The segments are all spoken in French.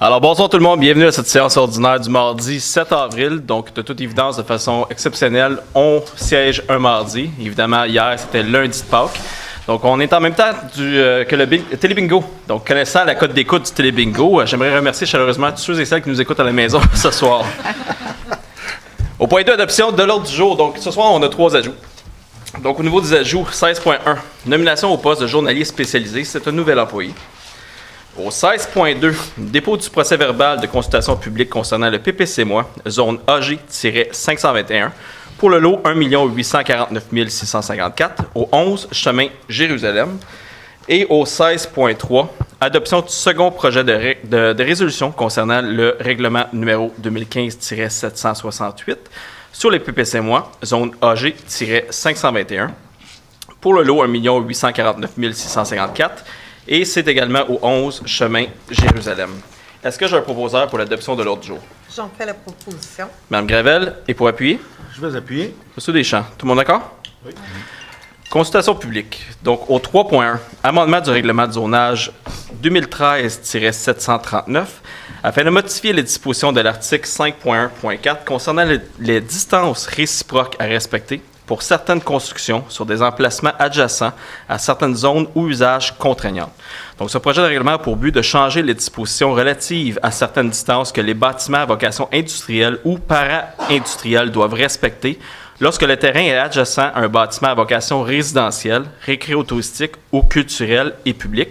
Alors bonsoir tout le monde, bienvenue à cette séance ordinaire du mardi 7 avril. Donc de toute évidence, de façon exceptionnelle, on siège un mardi. Évidemment, hier c'était lundi de Pâques. Donc on est en même temps que le Télébingo. Donc connaissant la cote d'écoute du Télébingo, j'aimerais remercier chaleureusement tous ceux et celles qui nous écoutent à la maison ce soir. Au point 2, adoption de l'ordre du jour. Donc ce soir, on a 3 ajouts. Donc au niveau des ajouts, 16.1, nomination au poste de journalier spécialisé, c'est un nouvel employé. Au 16.2, dépôt du procès-verbal de consultation publique concernant le PPC-MOI, zone AG-521, pour le lot 1 849 654, au 11 chemin Jérusalem. Et au 16.3, adoption du second projet de résolution concernant le règlement numéro 2015-768 sur les PPC-MOI, zone AG-521, pour le lot 1 849 654, et c'est également au 11 chemin Jérusalem. Est-ce que j'ai un proposeur pour l'adoption de l'ordre du jour? J'en fais la proposition. Mme Gravel, et pour appuyer? Je vais appuyer. Monsieur Deschamps, tout le monde d'accord? Oui. Consultation publique. Donc, au 3.1, amendement du règlement de zonage 2013-739, afin de modifier les dispositions de l'article 5.1.4 concernant les distances réciproques à respecter pour certaines constructions sur des emplacements adjacents à certaines zones ou usages contraignantes. Donc, ce projet de règlement a pour but de changer les dispositions relatives à certaines distances que les bâtiments à vocation industrielle ou para-industrielle doivent respecter lorsque le terrain est adjacent à un bâtiment à vocation résidentielle, récréo-touristique ou culturelle et publique.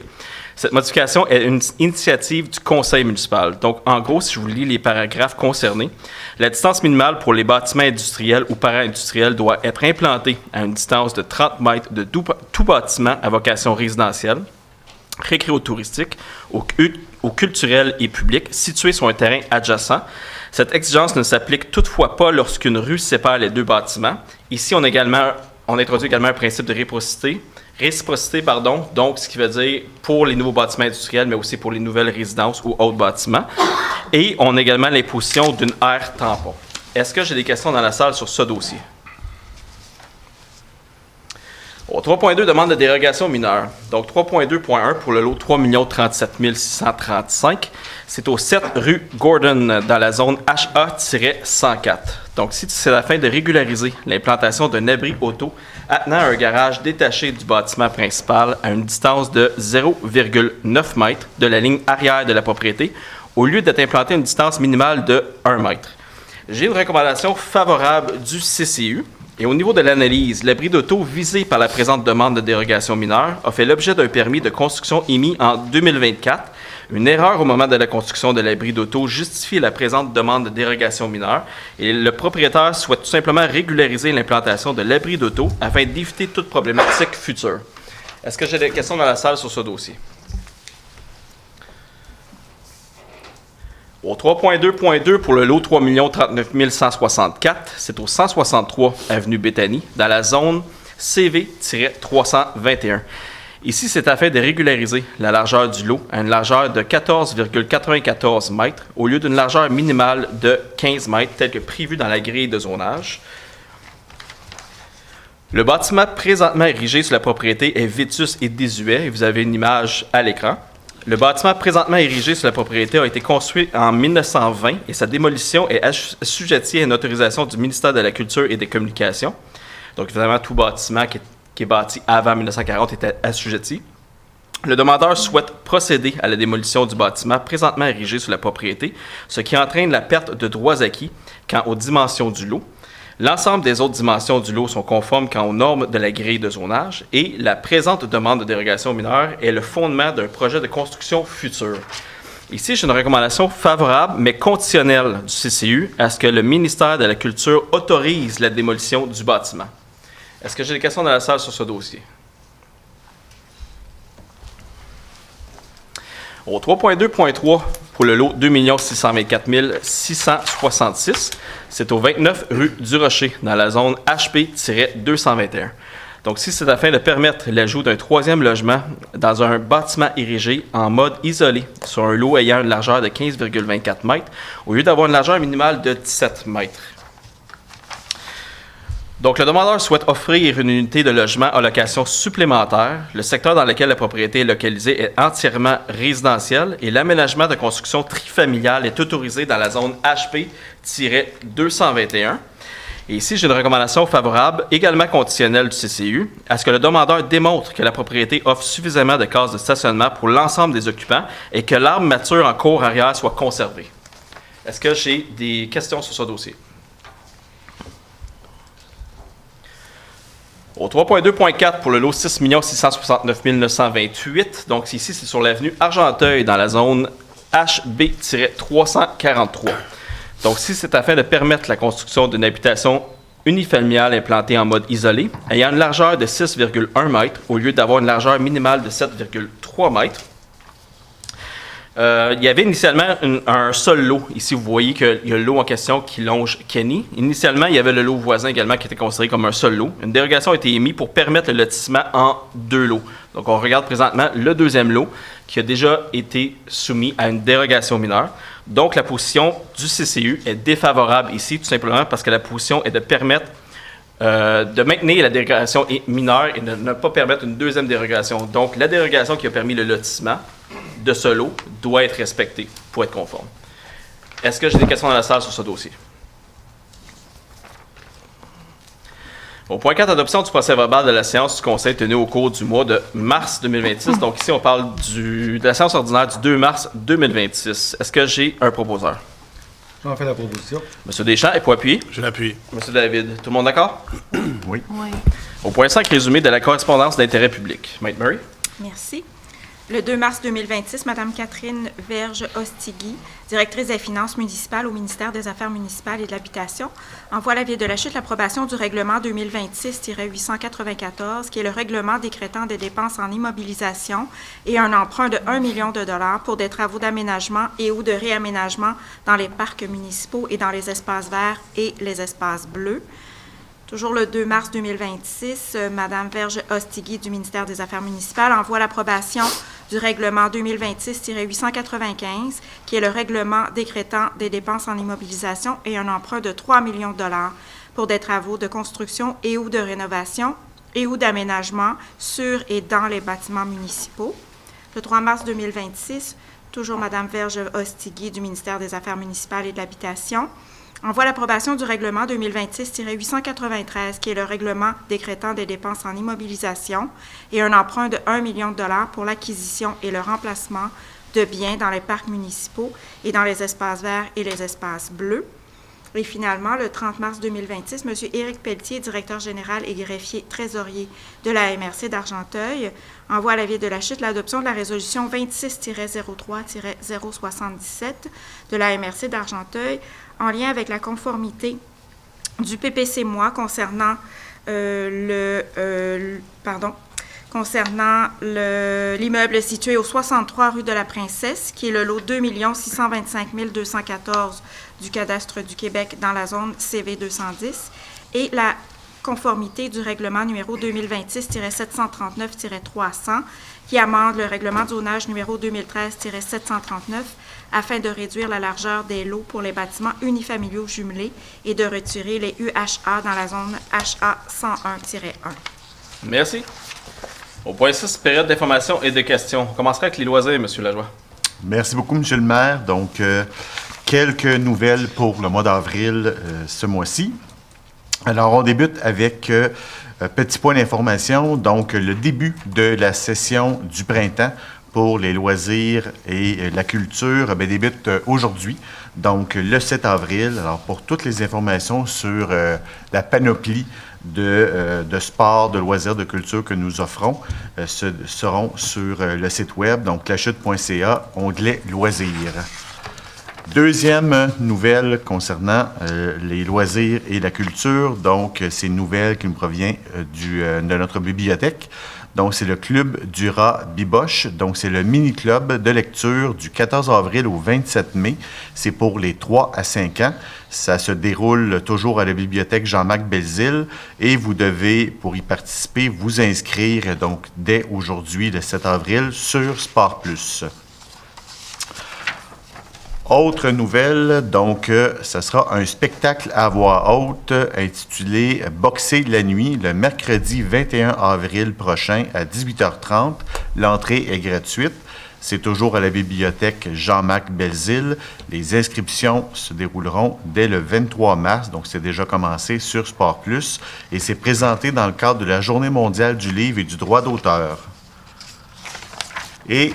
Cette modification est une initiative du conseil municipal. Donc, en gros, si je vous lis les paragraphes concernés, la distance minimale pour les bâtiments industriels ou para-industriels doit être implantée à une distance de 30 mètres de tout bâtiment à vocation résidentielle, récréo-touristique ou culturel et public situé sur un terrain adjacent. Cette exigence ne s'applique toutefois pas lorsqu'une rue sépare les deux bâtiments. Ici, on introduit également un principe de réciprocité, donc ce qui veut dire pour les nouveaux bâtiments industriels, mais aussi pour les nouvelles résidences ou autres bâtiments. Et on a également l'imposition d'une aire tampon. Est-ce que j'ai des questions dans la salle sur ce dossier? Au 3.2, demande de dérogation mineure. Donc 3.2.1 pour le lot 3 037 635. C'est au 7 rue Gordon dans la zone HA-104. Donc c'est afin de régulariser l'implantation d'un abri auto attenant à un garage détaché du bâtiment principal à une distance de 0,9 m de la ligne arrière de la propriété, au lieu d'être implanté à une distance minimale de 1 m. J'ai une recommandation favorable du CCU. Et au niveau de l'analyse, l'abri d'auto visé par la présente demande de dérogation mineure a fait l'objet d'un permis de construction émis en 2024. Une erreur au moment de la construction de l'abri d'auto justifie la présente demande de dérogation mineure et le propriétaire souhaite tout simplement régulariser l'implantation de l'abri d'auto afin d'éviter toute problématique future. Est-ce que j'ai des questions dans la salle sur ce dossier? Au 3.2.2 pour le lot 3 039 164, c'est au 163 avenue Béthanie, dans la zone CV-321. Ici, c'est afin de régulariser la largeur du lot à une largeur de 14,94 mètres au lieu d'une largeur minimale de 15 mètres, telle que prévue dans la grille de zonage. Le bâtiment présentement érigé sur la propriété est vétus et désuet, et vous avez une image à l'écran. Le bâtiment présentement érigé sur la propriété a été construit en 1920 et sa démolition est assujettie à une autorisation du ministère de la Culture et des Communications. Donc, évidemment, tout bâtiment qui est bâti avant 1940 est assujetti. Le demandeur souhaite procéder à la démolition du bâtiment présentement érigé sur la propriété, ce qui entraîne la perte de droits acquis quant aux dimensions du lot. L'ensemble des autres dimensions du lot sont conformes quant aux normes de la grille de zonage et la présente demande de dérogation mineure est le fondement d'un projet de construction futur. Ici, j'ai une recommandation favorable, mais conditionnelle du CCU à ce que le ministère de la Culture autorise la démolition du bâtiment. Est-ce que j'ai des questions dans la salle sur ce dossier? Au 3.2.3 pour le lot 2 624 666, c'est au 29 rue du Rocher, dans la zone HP-221. Donc, si c'est afin de permettre l'ajout d'un troisième logement dans un bâtiment érigé en mode isolé sur un lot ayant une largeur de 15,24 mètres, au lieu d'avoir une largeur minimale de 17 mètres. Donc, le demandeur souhaite offrir une unité de logement en location supplémentaire. Le secteur dans lequel la propriété est localisée est entièrement résidentiel et l'aménagement de construction trifamiliale est autorisé dans la zone HP-221. Et ici, j'ai une recommandation favorable, également conditionnelle du CCU, à ce que le demandeur démontre que la propriété offre suffisamment de cases de stationnement pour l'ensemble des occupants et que l'arbre mature en cour arrière soit conservé. Est-ce que j'ai des questions sur ce dossier? Au 3.2.4 pour le lot 6 669 928, donc ici c'est sur l'avenue Argenteuil dans la zone HB-343. Donc si c'est afin de permettre la construction d'une habitation unifamiliale implantée en mode isolé, ayant une largeur de 6,1 mètres au lieu d'avoir une largeur minimale de 7,3 mètres. Il y avait initialement un seul lot. Ici, vous voyez qu'il y a le lot en question qui longe Kenny. Initialement, il y avait le lot voisin également qui était considéré comme un seul lot. Une dérogation a été émise pour permettre le lotissement en deux lots. Donc, on regarde présentement le deuxième lot qui a déjà été soumis à une dérogation mineure. Donc, la position du CCU est défavorable ici, tout simplement parce que la position est de permettre de maintenir la dérogation mineure et de ne pas permettre une deuxième dérogation. Donc, la dérogation qui a permis le lotissement de ce lot doit être respectée pour être conforme. Est-ce que j'ai des questions dans la salle sur ce dossier? Au point 4, adoption du procès-verbal de la séance du Conseil tenue au cours du mois de mars 2026. Donc ici, on parle de la séance ordinaire du 2 mars 2026. Est-ce que j'ai un proposeur? J'en fais la proposition. Monsieur Deschamps, et pour appuyer? Je l'appuie. Monsieur David, tout le monde d'accord? Oui. Oui. Au point 5, résumé de la correspondance d'intérêt public. Maître Murray? Merci. Le 2 mars 2026, Mme Catherine Verge-Ostigui, directrice des finances municipales au ministère des Affaires municipales et de l'Habitation, envoie à la Ville de la Chute l'approbation du règlement 2026-894, qui est le règlement décrétant des dépenses en immobilisation et un emprunt de 1 million de dollars pour des travaux d'aménagement et ou de réaménagement dans les parcs municipaux et dans les espaces verts et les espaces bleus. Toujours le 2 mars 2026, Mme Verge-Ostigui du ministère des Affaires municipales envoie l'approbation du règlement 2026-895, qui est le règlement décrétant des dépenses en immobilisation et un emprunt de 3 millions de dollars pour des travaux de construction et ou de rénovation et ou d'aménagement sur et dans les bâtiments municipaux. Le 3 mars 2026, toujours Mme Verge-Ostigui du ministère des Affaires municipales et de l'Habitation, envoie l'approbation du règlement 2026-893, qui est le règlement décrétant des dépenses en immobilisation et un emprunt de 1 million de dollars pour l'acquisition et le remplacement de biens dans les parcs municipaux et dans les espaces verts et les espaces bleus. Et finalement, le 30 mars 2026, M. Éric Pelletier, directeur général et greffier trésorier de la MRC d'Argenteuil, envoie à la Ville de la Chute l'adoption de la résolution 26-03-077 de la MRC d'Argenteuil en lien avec la conformité du PPC-MOI concernant l'immeuble situé au 63 rue de la Princesse, qui est le lot 2 625 214 du cadastre du Québec dans la zone CV 210, et la conformité du règlement numéro 2026-739-300, qui amende le règlement de zonage numéro 2013-739 afin de réduire la largeur des lots pour les bâtiments unifamiliaux jumelés et de retirer les UHA dans la zone HA 101-1. Merci. Au point 6, période d'information et de questions. On commencera avec les loisirs, M. Lajoie. Merci beaucoup, M. le maire. Donc, quelques nouvelles pour le mois d'avril ce mois-ci. Alors, on débute avec petit point d'information. Donc, le début de la session du printemps pour les loisirs et la culture débute aujourd'hui, donc le 7 avril. Alors, pour toutes les informations sur la panoplie de sports, de loisirs, de culture que nous offrons, seront sur le site web, donc lachute.ca, onglet loisirs. Deuxième nouvelle concernant les loisirs et la culture, donc c'est une nouvelle qui nous provient de notre bibliothèque. Donc, c'est le Club du rat Biboche. Donc, c'est le mini-club de lecture du 14 avril au 27 mai. C'est pour les 3 à 5 ans. Ça se déroule toujours à la bibliothèque Jean-Marc Belzile et vous devez, pour y participer, vous inscrire donc dès aujourd'hui, le 7 avril, sur Sport Plus. Autre nouvelle, donc, ce sera un spectacle à voix haute intitulé « Boxer la nuit » le mercredi 21 avril prochain à 18h30. L'entrée est gratuite. C'est toujours à la bibliothèque Jean-Marc Belzile. Les inscriptions se dérouleront dès le 23 mars, donc c'est déjà commencé sur Sport Plus, et c'est présenté dans le cadre de la Journée mondiale du livre et du droit d'auteur. Et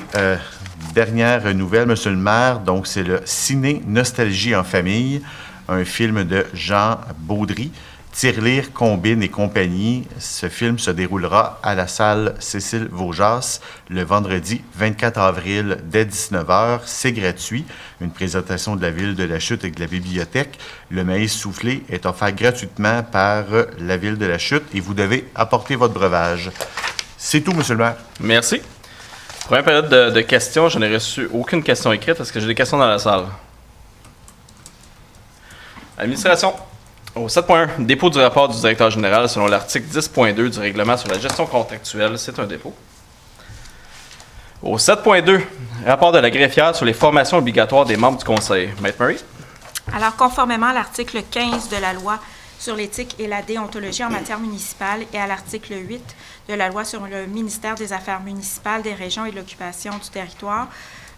dernière nouvelle, Monsieur le maire, donc c'est le Ciné Nostalgie en famille, un film de Jean Baudry. Tirelire, Combine et compagnie. Ce film se déroulera à la salle Cécile Vaujas le vendredi 24 avril dès 19h. C'est gratuit. Une présentation de la Ville de la Chute et de la bibliothèque. Le maïs soufflé est offert gratuitement par la Ville de la Chute et vous devez apporter votre breuvage. C'est tout, Monsieur le maire. Merci. Première période de questions. Je n'ai reçu aucune question écrite parce que j'ai des questions dans la salle. Administration. Au 7.1, dépôt du rapport du directeur général selon l'article 10.2 du règlement sur la gestion contractuelle, c'est un dépôt. Au 7.2, rapport de la greffière sur les formations obligatoires des membres du conseil. Maître Murray. Alors, conformément à l'article 15 de la loi sur l'éthique et la déontologie en matière municipale et à l'article 8 de la loi sur le ministère des Affaires municipales, des régions et de l'occupation du territoire,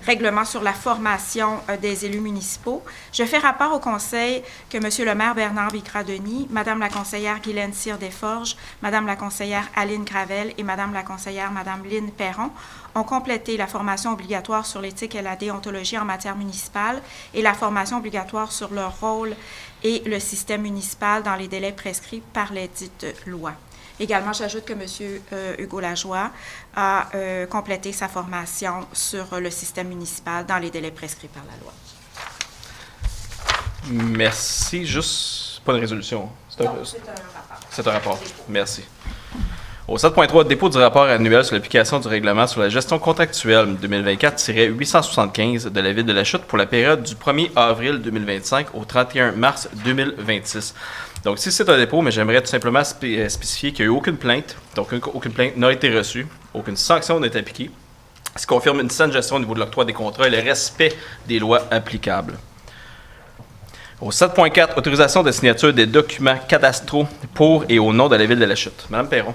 règlement sur la formation des élus municipaux. Je fais rapport au Conseil que M. le maire Bernard Bicradeni, Mme la conseillère Guylaine Cyr-Desforges, Mme la conseillère Aline Gravel et Mme la conseillère Mme Lynne Perron ont complété la formation obligatoire sur l'éthique et la déontologie en matière municipale et la formation obligatoire sur le rôle et le système municipal dans les délais prescrits par les dites lois. Également, j'ajoute que M. Hugo Lajoie a complété sa formation sur le système municipal dans les délais prescrits par la loi. Merci. Juste pas de résolution. C'est un rapport. C'est un rapport. Merci. Au 7.3, dépôt du rapport annuel sur l'application du règlement sur la gestion contractuelle 2024-875 de la Ville de la Chute pour la période du 1er avril 2025 au 31 mars 2026. Donc, si c'est un dépôt, mais j'aimerais tout simplement spécifier qu'il n'y a eu aucune plainte. Donc, aucune plainte n'a été reçue. Aucune sanction n'est appliquée. Ce qui confirme une saine gestion au niveau de l'octroi des contrats et le respect des lois applicables. Au 7.4, autorisation de signature des documents cadastraux pour et au nom de la Ville de la Chute. Madame Perron.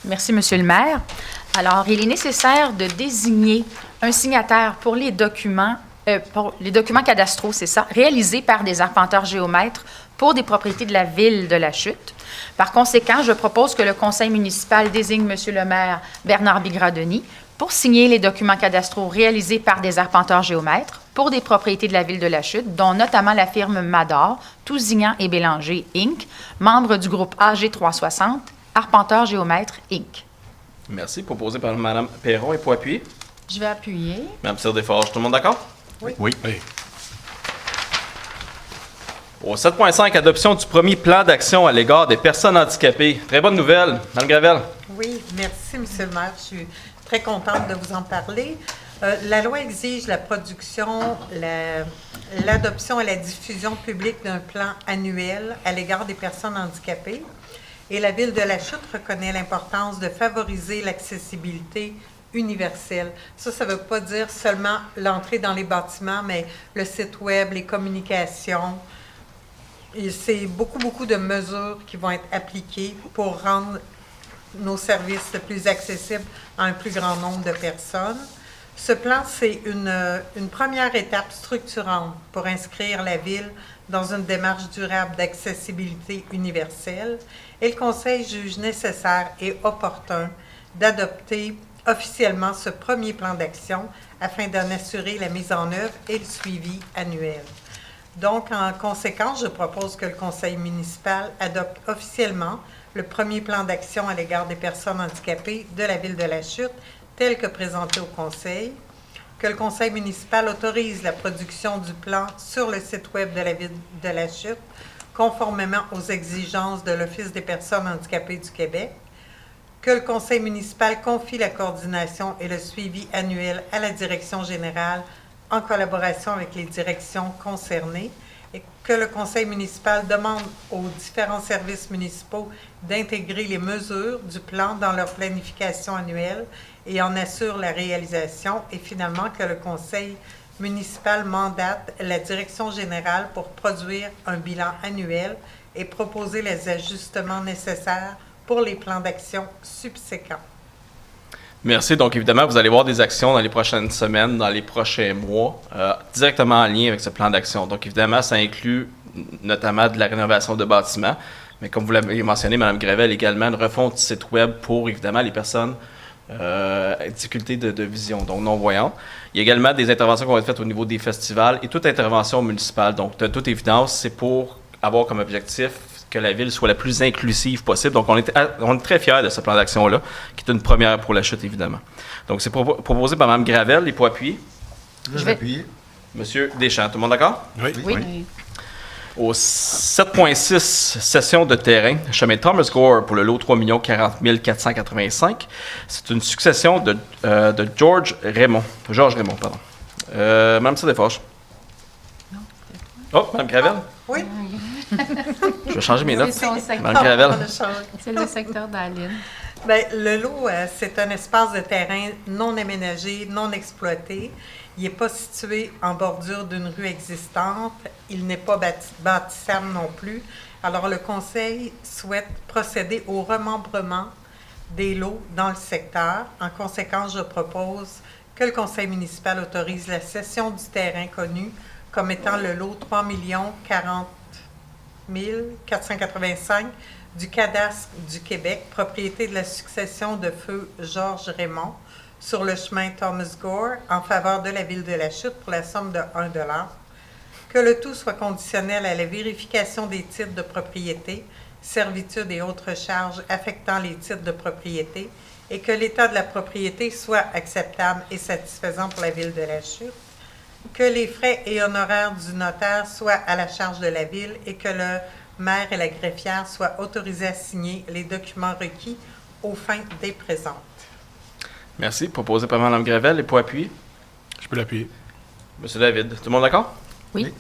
Merci, Monsieur le maire. Alors, il est nécessaire de désigner un signataire pour les documents cadastraux, c'est ça, réalisés par des arpenteurs géomètres pour des propriétés de la Ville de la Chute. Par conséquent, je propose que le conseil municipal désigne Monsieur le maire Bernard Bicradeni pour signer les documents cadastraux réalisés par des arpenteurs géomètres pour des propriétés de la Ville de la Chute, dont notamment la firme Mador, Tousignan et Bélanger, Inc., membre du groupe AG 360, Arpenteur Géomètre, Inc. Merci. Proposé par Mme Perron et pour appuyer. Je vais appuyer. Mme Cyr-Desforges, tout le monde d'accord? Oui. Oui. Au 7.5, adoption du premier plan d'action à l'égard des personnes handicapées. Très bonne nouvelle. Mme Gravel. Oui, merci, M. le maire. Je suis très contente de vous en parler. La loi exige la production, l'adoption et la diffusion publique d'un plan annuel à l'égard des personnes handicapées. Et la Ville de la Chute reconnaît l'importance de favoriser l'accessibilité universelle. Ça ne veut pas dire seulement l'entrée dans les bâtiments, mais le site web, les communications. C'est beaucoup de mesures qui vont être appliquées pour rendre nos services plus accessibles à un plus grand nombre de personnes. Ce plan, c'est une première étape structurante pour inscrire la Ville dans une démarche durable d'accessibilité universelle et le Conseil juge nécessaire et opportun d'adopter officiellement ce premier plan d'action afin d'en assurer la mise en œuvre et le suivi annuel. Donc, en conséquence, je propose que le Conseil municipal adopte officiellement le premier plan d'action à l'égard des personnes handicapées de la Ville de la Chute tel que présenté au Conseil, que le Conseil municipal autorise la production du plan sur le site web de la Ville de la Chute, conformément aux exigences de l'Office des personnes handicapées du Québec, que le Conseil municipal confie la coordination et le suivi annuel à la Direction générale en collaboration avec les directions concernées, et que le Conseil municipal demande aux différents services municipaux d'intégrer les mesures du plan dans leur planification annuelle et en assure la réalisation, et finalement que le Conseil municipal mandate la direction générale pour produire un bilan annuel et proposer les ajustements nécessaires pour les plans d'action subséquents. Merci. Donc, évidemment, vous allez voir des actions dans les prochaines semaines, dans les prochains mois, directement en lien avec ce plan d'action. Donc, évidemment, ça inclut notamment de la rénovation de bâtiments, mais comme vous l'avez mentionné, Mme Gravel, également une refonte du site Web pour, évidemment, les personnes à difficulté de vision, donc non-voyantes. Il y a également des interventions qui vont être faites au niveau des festivals et toute intervention municipale. Donc, de toute évidence, c'est pour avoir comme objectif que la ville soit la plus inclusive possible. Donc, on est très fiers de ce plan d'action-là, qui est une première pour la chute, évidemment. Donc, c'est proposé par Mme Gravel, et pour appuyer. Je vais appuyer. Monsieur Deschamps, tout le monde d'accord? Oui. Au 7.6, session de terrain, chemin Thomas Gore pour le lot 3 40 485. C'est une succession de Georges Raymond, pardon. Mme Desforges. Oh, Mme Gravel? Oui. Je vais changer mes notes. C'est son secteur. Mme Gravel. C'est le secteur d'Aline. Bien, le lot, c'est un espace de terrain non aménagé, non exploité. Il n'est pas situé en bordure d'une rue existante. Il n'est pas bâtissable non plus. Alors, le Conseil souhaite procéder au remembrement des lots dans le secteur. En conséquence, je propose que le Conseil municipal autorise la cession du terrain connu comme étant le lot 3 040 485 du cadastre du Québec, propriété de la succession de feu Georges Raymond, sur le chemin Thomas Gore, en faveur de la ville de la Chute pour la somme de 1 $. Que le tout soit conditionnel à la vérification des titres de propriété, servitudes et autres charges affectant les titres de propriété, et que l'état de la propriété soit acceptable et satisfaisant pour la ville de la Chute. Que les frais et honoraires du notaire soient à la charge de la ville et que le maire et la greffière soient autorisés à signer les documents requis aux fins des présentes. Merci. Proposé par Mme Gravel, et pour appuyer. Je peux l'appuyer. Monsieur David, tout le monde d'accord? Oui.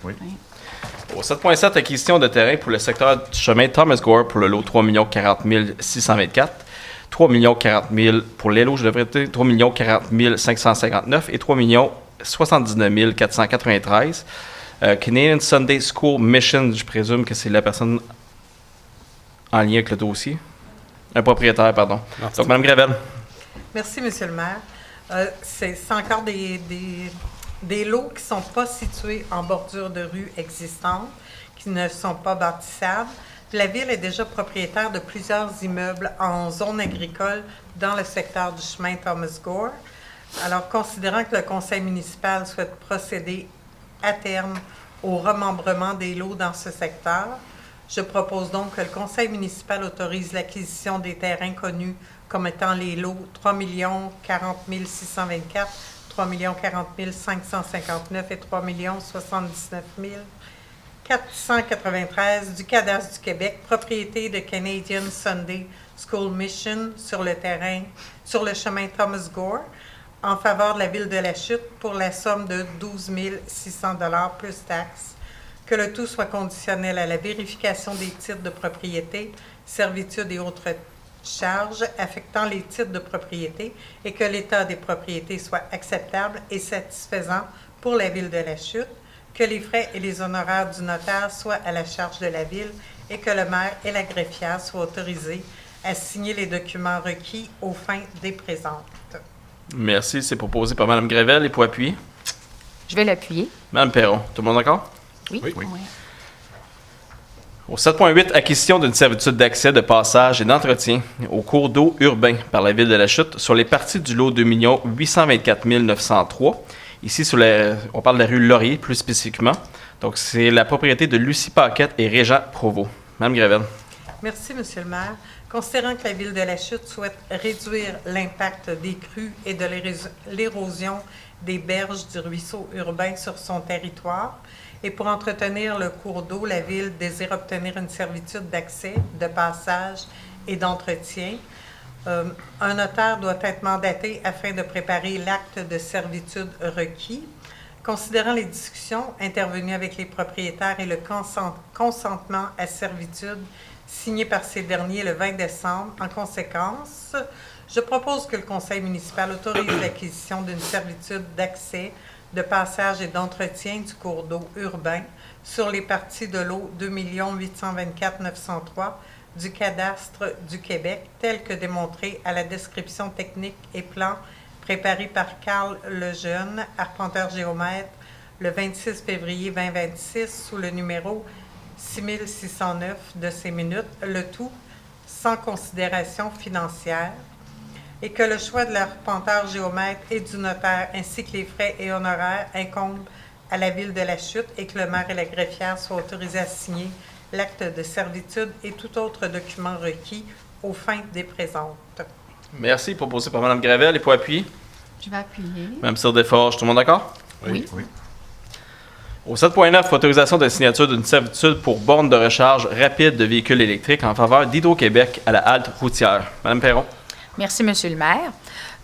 Au 7.7, acquisition de terrain pour le secteur du chemin Thomas Gore pour le lot 3 40 624, 3 40 000 pour les lots, je devrais dire 3 40 559 et 3 79 493. Canadian Sunday School Mission, je présume que c'est la personne en lien avec le dossier. Un propriétaire, pardon. Merci. Donc, Mme Gravel. Merci, Monsieur le maire. C'est encore des lots qui ne sont pas situés en bordure de rue existante, qui ne sont pas bâtissables. La ville est déjà propriétaire de plusieurs immeubles en zone agricole dans le secteur du chemin Thomas Gore. Alors, considérant que le conseil municipal souhaite procéder à terme au remembrement des lots dans ce secteur, je propose donc que le conseil municipal autorise l'acquisition des terrains connus comme étant les lots 3 40 624, 3 40 559 et 3 79 493 du cadastre du Québec, propriété de Canadian Sunday School Mission sur le chemin Thomas Gore, en faveur de la ville de la Chute pour la somme de 12 600 $ plus taxes. Que le tout soit conditionnel à la vérification des titres de propriété, servitudes et autres charges affectant les titres de propriété et que l'état des propriétés soit acceptable et satisfaisant pour la ville de la Chute, que les frais et les honoraires du notaire soient à la charge de la ville et que le maire et la greffière soient autorisés à signer les documents requis aux fins des présentes. Merci. C'est proposé par Mme Gravel, et pour appuyer. Je vais l'appuyer. Mme Perron, tout le monde d'accord? Oui. Au 7.8, acquisition d'une servitude d'accès, de passage et d'entretien au cours d'eau urbain par la ville de la Chute sur les parties du lot 2 824 903. Ici, on parle de la rue Laurier, plus spécifiquement. Donc, c'est la propriété de Lucie Paquette et Régent Provost. Mme Gravel. Merci, Monsieur le maire. Considérant que la ville de la Chute souhaite réduire l'impact des crues et de l'érosion des berges du ruisseau urbain sur son territoire, et pour entretenir le cours d'eau, la ville désire obtenir une servitude d'accès, de passage et d'entretien. Un notaire doit être mandaté afin de préparer l'acte de servitude requis. Considérant les discussions intervenues avec les propriétaires et le consentement à servitude signé par ces derniers le 20 décembre, en conséquence, je propose que le conseil municipal autorise l'acquisition d'une servitude d'accès, de passage et d'entretien du cours d'eau urbain sur les parties de l'eau 2 824 903 du cadastre du Québec, tel que démontré à la description technique et plan préparé par Carl Lejeune, arpenteur géomètre, le 26 février 2026, sous le numéro 6609 de ces minutes, le tout sans considération financière, et que le choix de l'arpenteur géomètre et du notaire, ainsi que les frais et honoraires incombent à la Ville de la Chute, et que le maire et la greffière soient autorisés à signer l'acte de servitude et tout autre document requis aux fins des présentes. Merci. Proposé par Mme Gravel. Et pour appuyer? Je vais appuyer. Mme Sir-Desforges, tout le monde d'accord? Oui. Au 7.9, autorisation de signature d'une servitude pour borne de recharge rapide de véhicules électriques en faveur d'Hydro-Québec à la halte routière. Mme Perron. Merci, Monsieur le maire.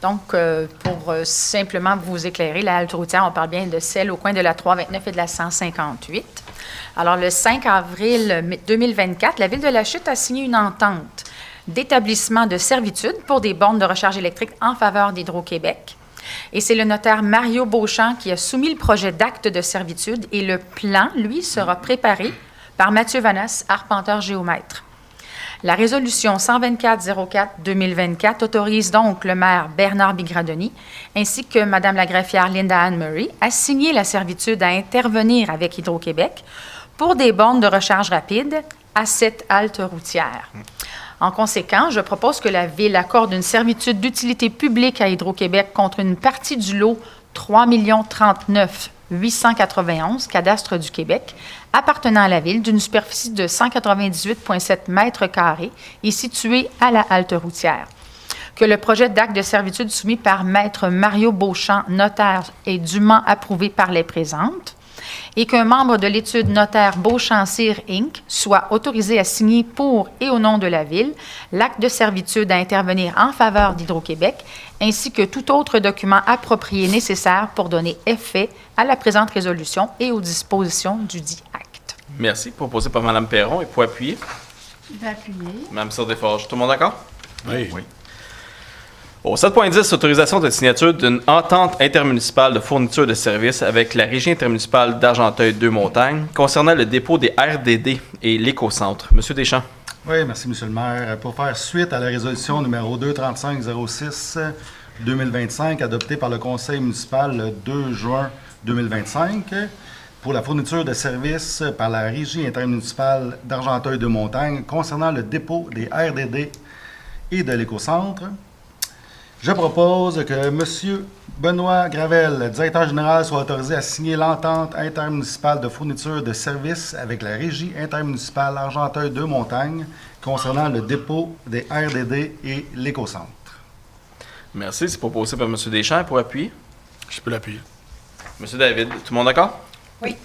Donc, pour simplement vous éclairer, la halte routière, on parle bien de celle au coin de la 329 et de la 158. Alors, le 5 avril 2024, la Ville de la Chute a signé une entente d'établissement de servitude pour des bornes de recharge électrique en faveur d'Hydro-Québec. Et c'est le notaire Mario Beauchamp qui a soumis le projet d'acte de servitude et le plan, lui, sera préparé par Mathieu Vanesse, arpenteur géomètre. La résolution 124-04-2024 autorise donc le maire Bernard Bigradoni ainsi que Mme la greffière Linda Anne Murray à signer la servitude à intervenir avec Hydro-Québec pour des bornes de recharge rapide à cette halte routière. En conséquence, je propose que la Ville accorde une servitude d'utilité publique à Hydro-Québec contre une partie du lot 3 039 891, cadastre du Québec, appartenant à la Ville, d'une superficie de 198,7 mètres carrés et située à la halte routière. Que le projet d'acte de servitude soumis par Maître Mario Beauchamp, notaire, est dûment approuvé par les présentes et qu'un membre de l'étude notaire Beauchamp-Cyr Inc. soit autorisé à signer pour et au nom de la Ville l'acte de servitude à intervenir en faveur d'Hydro-Québec ainsi que tout autre document approprié nécessaire pour donner effet à la présente résolution et aux dispositions du dit acte. Merci. Proposé par Mme Perron. Et pour appuyer? Je vais appuyer. Mme Sir-Desforges, tout le monde d'accord? Oui. Au 7.10, autorisation de signature d'une entente intermunicipale de fourniture de services avec la Régie intermunicipale d'Argenteuil-Deux-Montagnes concernant le dépôt des RDD et l'écocentre. Monsieur Deschamps. Oui, merci, M. le maire. Pour faire suite à la résolution numéro 235-06-2025 adoptée par le Conseil municipal le 2 juin 2025 pour la fourniture de services par la Régie intermunicipale d'Argenteuil-Deux-Montagnes concernant le dépôt des RDD et de l'écocentre, je propose que M. Benoît Gravel, directeur général, soit autorisé à signer l'entente intermunicipale de fourniture de services avec la Régie intermunicipale Argenteuil-Deux-Montagnes concernant le dépôt des RDD et l'écocentre. Merci. C'est proposé par M. Deschamps. Pour appuyer? Je peux l'appuyer. M. David, tout le monde d'accord? Oui.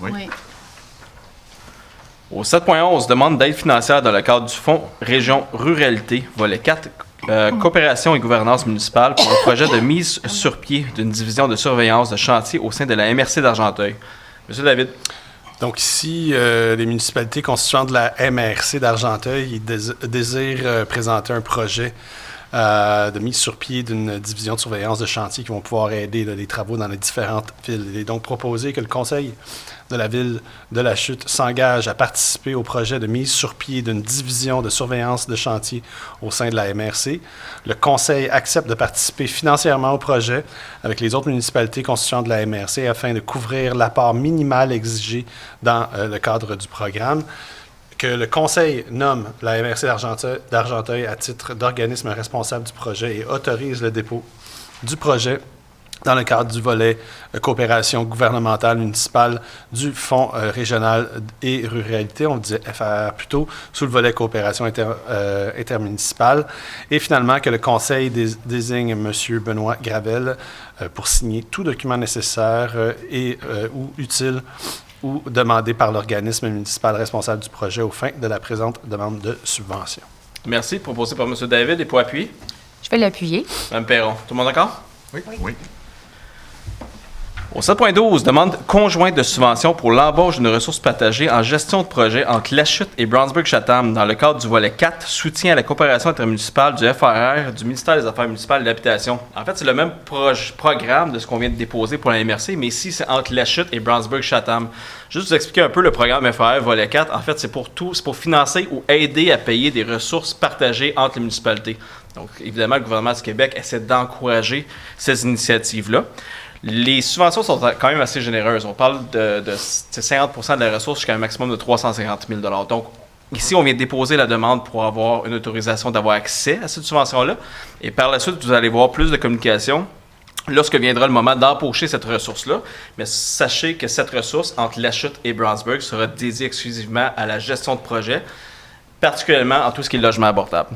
Au 7.11, demande d'aide financière dans le cadre du Fonds Région Ruralité, volet 4, coopération et gouvernance municipale pour le projet de mise sur pied d'une division de surveillance de chantier au sein de la MRC d'Argenteuil. Monsieur David. Donc ici, les municipalités constituantes de la MRC d'Argenteuil désirent présenter un projet de mise sur pied d'une division de surveillance de chantier qui vont pouvoir aider les travaux dans les différentes villes. Il est donc proposé que le Conseil de la Ville de la Chute s'engage à participer au projet de mise sur pied d'une division de surveillance de chantier au sein de la MRC. Le Conseil accepte de participer financièrement au projet avec les autres municipalités constituantes de la MRC afin de couvrir l'apport minimal exigé dans le cadre du programme. Que le Conseil nomme la MRC d'Argenteuil à titre d'organisme responsable du projet et autorise le dépôt du projet dans le cadre du volet coopération gouvernementale municipale du Fonds régional et ruralité, on disait FR plutôt, sous le volet coopération intermunicipale. Et finalement, que le Conseil désigne M. Benoît Gravel pour signer tout document nécessaire ou utile ou demandé par l'organisme municipal responsable du projet aux fins de la présente demande de subvention. Merci. Proposé par M. David. Et pour appuyer? Je vais l'appuyer. Mme Perron. Tout le monde d'accord? Oui. Au 7.12, demande conjointe de subvention pour l'embauche d'une ressource partagée en gestion de projet entre La Chute et Brownsburg-Chatham dans le cadre du volet 4, soutien à la coopération intermunicipale du FRR, du ministère des Affaires municipales et de l'Habitation. En fait, c'est le même programme de ce qu'on vient de déposer pour la MRC, mais ici, c'est entre La Chute et Brownsburg-Chatham. Juste vous expliquer un peu le programme FRR volet 4. En fait, c'est pour financer ou aider à payer des ressources partagées entre les municipalités. Donc, évidemment, le gouvernement du Québec essaie d'encourager ces initiatives-là. Les subventions sont quand même assez généreuses. On parle de 50% de la ressource jusqu'à un maximum de 350 000 $. Donc, ici, on vient déposer la demande pour avoir une autorisation d'avoir accès à cette subvention-là. Et par la suite, vous allez voir plus de communication lorsque viendra le moment d'empocher cette ressource-là. Mais sachez que cette ressource, entre La Chute et Brownsburg, sera dédiée exclusivement à la gestion de projet, particulièrement en tout ce qui est logement abordable.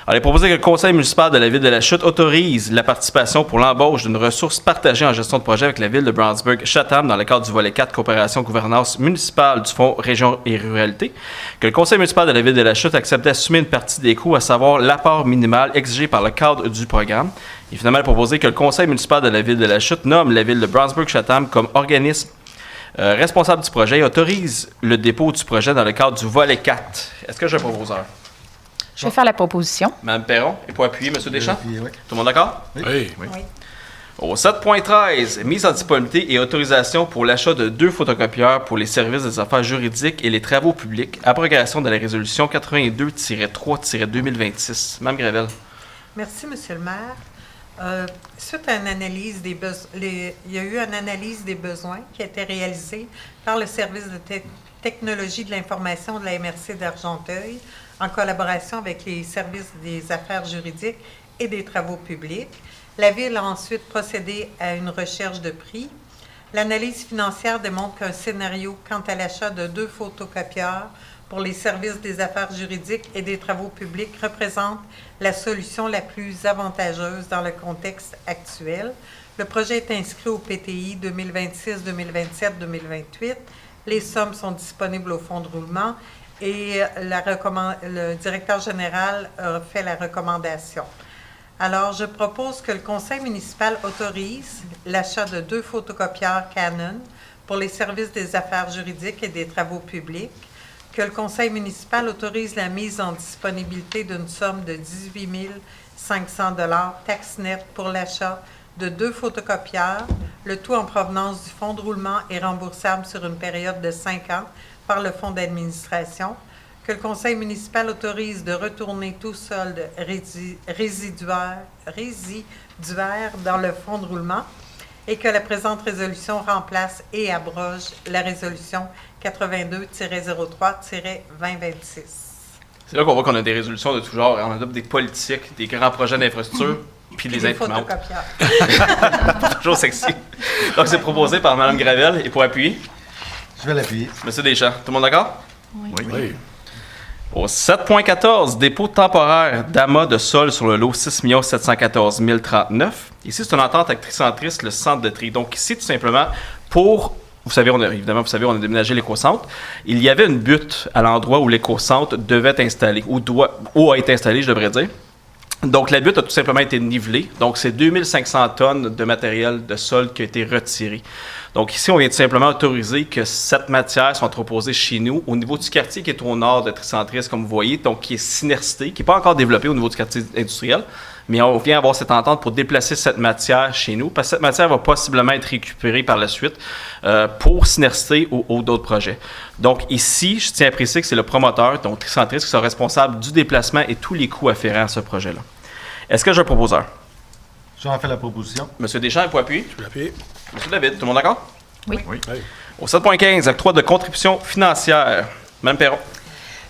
Alors, il est proposé que le conseil municipal de la ville de La Chute autorise la participation pour l'embauche d'une ressource partagée en gestion de projet avec la ville de Brownsburg-Chatham dans le cadre du volet 4 coopération gouvernance municipale du Fonds Région et Ruralité, que le conseil municipal de la ville de La Chute accepte d'assumer une partie des coûts, à savoir l'apport minimal exigé par le cadre du programme. Et finalement, il est proposé que le conseil municipal de la ville de La Chute nomme la ville de Brownsburg-Chatham comme organisme responsable du projet et autorise le dépôt du projet dans le cadre du volet 4. Est-ce que j'ai un proposeur? Je vais faire la proposition. Mme Perron, et pour appuyer, M. Deschamps? Oui. Tout le monde d'accord? Oui. Oui. Au 7.13, mise en disponibilité et autorisation pour l'achat de 2 photocopieurs pour les services des affaires juridiques et les travaux publics, abrogation de la résolution 82-3-2026. Mme Gravel. Merci, M. le maire. Suite à une analyse des il y a eu une analyse des besoins qui a été réalisée par le service de technologie de l'information de la MRC d'Argenteuil en collaboration avec les services des affaires juridiques et des travaux publics. La Ville a ensuite procédé à une recherche de prix. L'analyse financière démontre qu'un scénario quant à l'achat de 2 photocopieurs pour les services des affaires juridiques et des travaux publics représente la solution la plus avantageuse dans le contexte actuel. Le projet est inscrit au PTI 2026, 2027, 2028. Les sommes sont disponibles au fonds de roulement et le directeur général a fait la recommandation. Alors, je propose que le conseil municipal autorise l'achat de 2 photocopieurs Canon pour les services des affaires juridiques et des travaux publics, que le conseil municipal autorise la mise en disponibilité d'une somme de 18 500 $ taxe nette pour l'achat de 2 photocopieurs, le tout en provenance du fonds de roulement et remboursable sur une période de 5 ans par le fonds d'administration, que le conseil municipal autorise de retourner tout solde résiduaire dans le fonds de roulement et que la présente résolution remplace et abroge la résolution 82-03-2026. C'est là qu'on voit qu'on a des résolutions de tout genre. On adopte des politiques, des grands projets d'infrastructure, puis des imprimantes. Toujours sexy. Donc, c'est proposé par Mme Gravel. Et pour appuyer? Je vais l'appuyer. Monsieur Deschamps, tout le monde d'accord? Oui. Au 7.14, dépôt temporaire d'amas de sol sur le lot 6 714 039. Ici, c'est une entente avec Tricentriste, le centre de tri. Donc, ici, tout simplement, pour... Vous savez, on a déménagé l'éco-centre. Il y avait une butte à l'endroit où l'éco-centre devait être installé, ou a été installé, je devrais dire. Donc, la butte a tout simplement été nivelée. Donc, c'est 2500 tonnes de matériel de sol qui a été retiré. Donc, ici, on vient tout simplement autoriser que cette matière soit entreposée chez nous, au niveau du quartier qui est au nord de Tricentris, comme vous voyez, donc qui est Synercité, qui n'est pas encore développé au niveau du quartier industriel. Mais on vient avoir cette entente pour déplacer cette matière chez nous, parce que cette matière va possiblement être récupérée par la suite pour Synercité ou d'autres projets. Donc ici, je tiens à préciser que c'est le promoteur, donc Tricentris, qui sera responsable du déplacement et tous les coûts afférents à ce projet-là. Est-ce que j'ai un proposeur? J'en fais la proposition. Monsieur Deschamps, pour appuyer? Je vais l'appuyer. Monsieur David, tout le monde d'accord? Oui. Au 7.15, octroi de contribution financière. Mme Perron.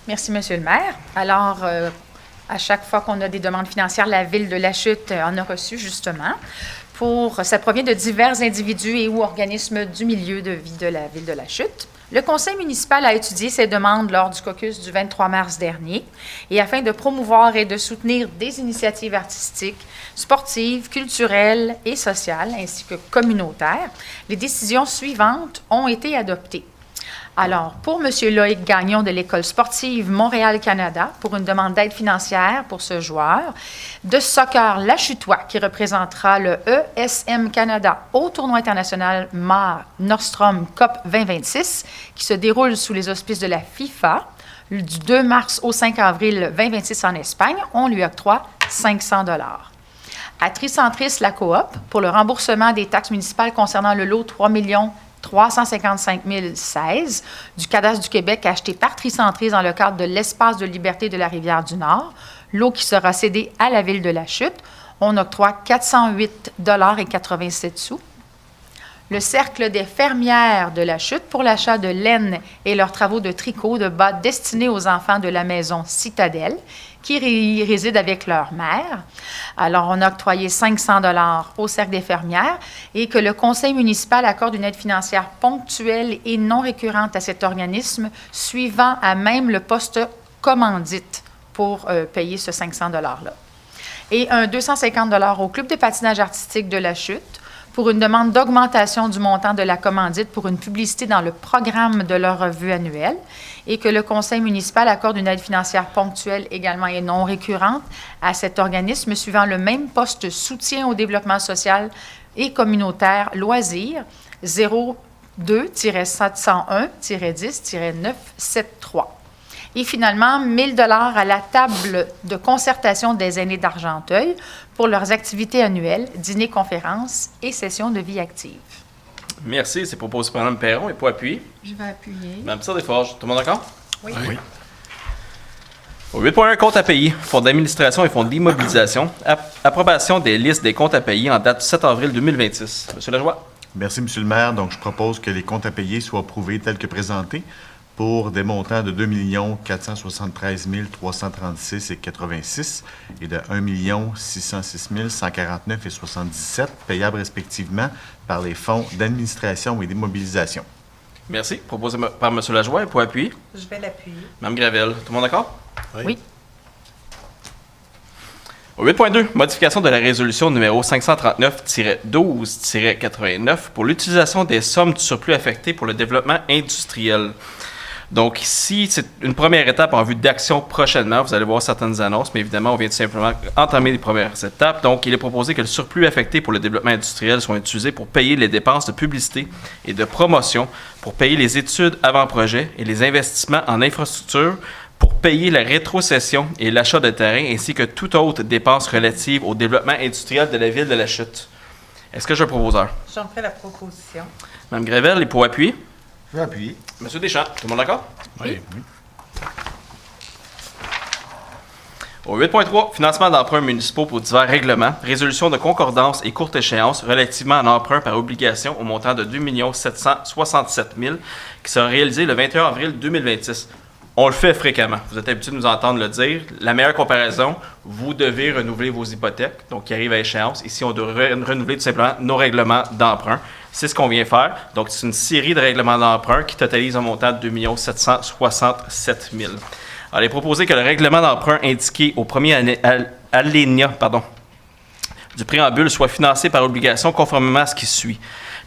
Merci, Monsieur le maire. Alors, à chaque fois qu'on a des demandes financières, la Ville de La Chute en a reçu, justement. Ça provient de divers individus et ou organismes du milieu de vie de la Ville de La Chute. Le conseil municipal a étudié ces demandes lors du caucus du 23 mars dernier et afin de promouvoir et de soutenir des initiatives artistiques, sportives, culturelles et sociales, ainsi que communautaires, les décisions suivantes ont été adoptées. Alors, pour M. Loïc Gagnon de l'École sportive Montréal-Canada, pour une demande d'aide financière pour ce joueur, de soccer Lachutois, qui représentera le ESM Canada au tournoi international Mare Nordstrom Cup 2026, qui se déroule sous les auspices de la FIFA, du 2 mars au 5 avril 2026 en Espagne, on lui octroie 500 $. À Tricentris La Coop, pour le remboursement des taxes municipales concernant le lot 355 016 du Cadastre du Québec acheté par Tricentris dans le cadre de l'espace de liberté de la Rivière-du-Nord, lot qui sera cédé à la ville de La Chute, on octroie 408,87 $. Le Cercle des fermières de La Chute pour l'achat de laine et leurs travaux de tricot de bas destinés aux enfants de la maison Citadelle qui y résident avec leur mère. Alors, on a octroyé 500 $ au Cercle des fermières et que le conseil municipal accorde une aide financière ponctuelle et non récurrente à cet organisme, suivant à même le poste commandite pour payer ce 500 $-là. Et un 250 $ au Club de patinage artistique de La Chute pour une demande d'augmentation du montant de la commandite pour une publicité dans le programme de leur revue annuelle et que le conseil municipal accorde une aide financière ponctuelle également et non récurrente à cet organisme suivant le même poste soutien au développement social et communautaire loisirs 02-701-10-973. Et finalement, 1 000 $ à la table de concertation des aînés d'Argenteuil pour leurs activités annuelles, dîners, conférences et sessions de vie active. Merci. C'est proposé par Mme Perron et pour appuyer. Je vais appuyer. Mme Desforges. Tout le monde d'accord? Oui. Oui. Au 8.1, compte à payer, fonds d'administration et fonds d'immobilisation. Approbation des listes des comptes à payer en date du 7 avril 2026. Monsieur Lajoie. Merci, M. le maire. Donc, je propose que les comptes à payer soient approuvés tels que présentés pour des montants de 2 473 336,86 et de 1 606 149,77 payables respectivement par les fonds d'administration et d'immobilisation. Merci. Proposé par M. Lajoie et pour appuyer. Je vais l'appuyer. Mme Gravel. Tout le monde d'accord? Oui. Au 8.2, modification de la résolution numéro 539-12-89 pour l'utilisation des sommes du surplus affectées pour le développement industriel. Donc ici, c'est une première étape en vue d'action prochainement. Vous allez voir certaines annonces, mais évidemment, on vient tout simplement entamer les premières étapes. Donc, il est proposé que le surplus affecté pour le développement industriel soit utilisé pour payer les dépenses de publicité et de promotion, pour payer les études avant-projet et les investissements en infrastructure, pour payer la rétrocession et l'achat de terrain, ainsi que toute autre dépense relative au développement industriel de la ville de La Chute. Est-ce que j'ai un proposeur? J'en fais la proposition. Mme Gravel, et pour appuyer? Je vais appuyer. Monsieur Deschamps, tout le monde d'accord? Oui. Au 8.3, financement d'emprunts municipaux pour divers règlements, résolution de concordance et courte échéance relativement à l'emprunt par obligation au montant de 2 767 000 qui sera réalisé le 21 avril 2026. On le fait fréquemment. Vous êtes habitué de nous entendre le dire. La meilleure comparaison, vous devez renouveler vos hypothèques, donc qui arrivent à échéance. Ici, on doit renouveler tout simplement nos règlements d'emprunt. C'est ce qu'on vient faire. Donc, c'est une série de règlements d'emprunt qui totalise un montant de 2 767 000. Alors, il est proposé que le règlement d'emprunt indiqué au premier alinéa du préambule soit financé par obligation conformément à ce qui suit.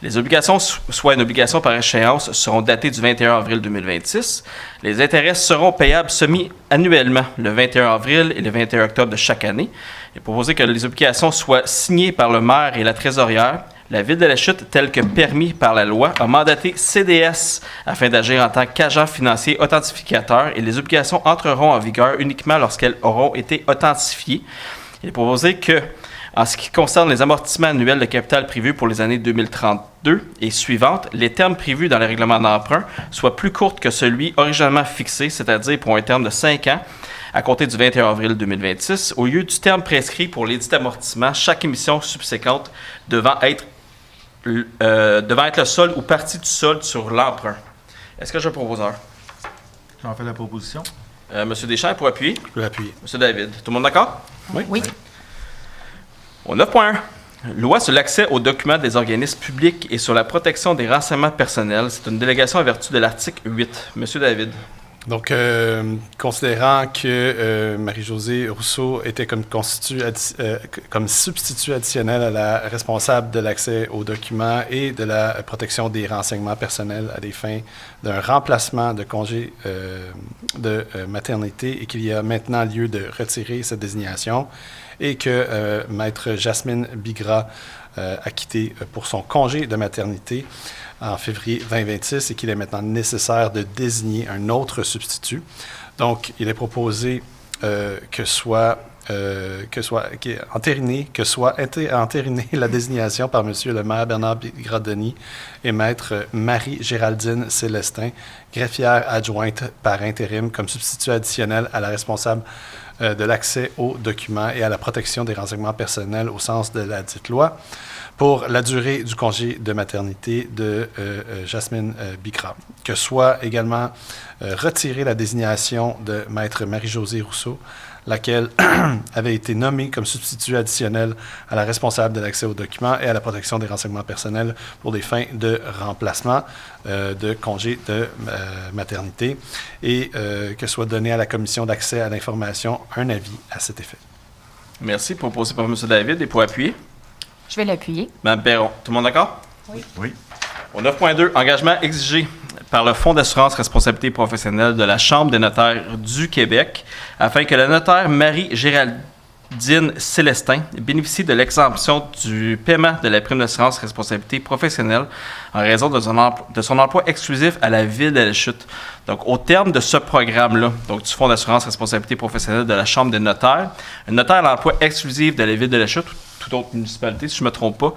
Les obligations, soit une obligation par échéance, seront datées du 21 avril 2026. Les intérêts seront payables semi-annuellement, le 21 avril et le 21 octobre de chaque année. Il est proposé que les obligations soient signées par le maire et la trésorière. La Ville de La Chute, tel que permis par la loi, a mandaté CDS afin d'agir en tant qu'agent financier authentificateur et les obligations entreront en vigueur uniquement lorsqu'elles auront été authentifiées. Il est proposé que, en ce qui concerne les amortissements annuels de capital prévus pour les années 2032 et suivantes, les termes prévus dans le règlement d'emprunt soient plus courts que celui originalement fixé, c'est-à-dire pour un terme de 5 ans, à compter du 21 avril 2026, au lieu du terme prescrit pour l'édit d'amortissement, chaque émission subséquente devant être le solde ou partie du solde sur l'emprunt. Est-ce que j'ai un proposeur? J'en fais la proposition. Monsieur Deschamps, pour appuyer. Je peux l'appuyer. Monsieur David. Tout le monde d'accord? Oui. Au 9.1, loi sur l'accès aux documents des organismes publics et sur la protection des renseignements personnels. C'est une délégation en vertu de l'article 8. Monsieur David. Donc, considérant que Marie-Josée Rousseau était comme substitut additionnel à la responsable de l'accès aux documents et de la protection des renseignements personnels à des fins d'un remplacement de congé de maternité et qu'il y a maintenant lieu de retirer cette désignation et que Maître Jasmine Bigra a quitté pour son congé de maternité en février 2026 et qu'il est maintenant nécessaire de désigner un autre substitut. Donc, il est proposé que soit entérinée la désignation par M. le maire Bernard Bigra-Denis et Maître Marie-Géraldine Célestin, greffière adjointe par intérim comme substitut additionnel à la responsable de l'accès aux documents et à la protection des renseignements personnels au sens de la dite loi, pour la durée du congé de maternité de Jasmine Bigra. Que soit également retirée la désignation de Maître Marie-Josée Rousseau, laquelle avait été nommée comme substitut additionnel à la responsable de l'accès aux documents et à la protection des renseignements personnels pour des fins de remplacement de congé de maternité, et que soit donné à la Commission d'accès à l'information un avis à cet effet. Merci. Proposé par M. David et pour appuyer. Je vais l'appuyer. Mme Perron, tout le monde d'accord? Oui. Au 9.2, engagement exigé par le Fonds d'assurance responsabilité professionnelle de la Chambre des notaires du Québec afin que la notaire Marie-Géraldine Célestin bénéficie de l'exemption du paiement de la prime d'assurance responsabilité professionnelle en raison de son emploi exclusif à la Ville de la Chute. Donc, au terme de ce programme-là, donc du Fonds d'assurance responsabilité professionnelle de la Chambre des notaires, un notaire à l'emploi exclusif de la Ville de la Chute, toute autre municipalité, si je ne me trompe pas,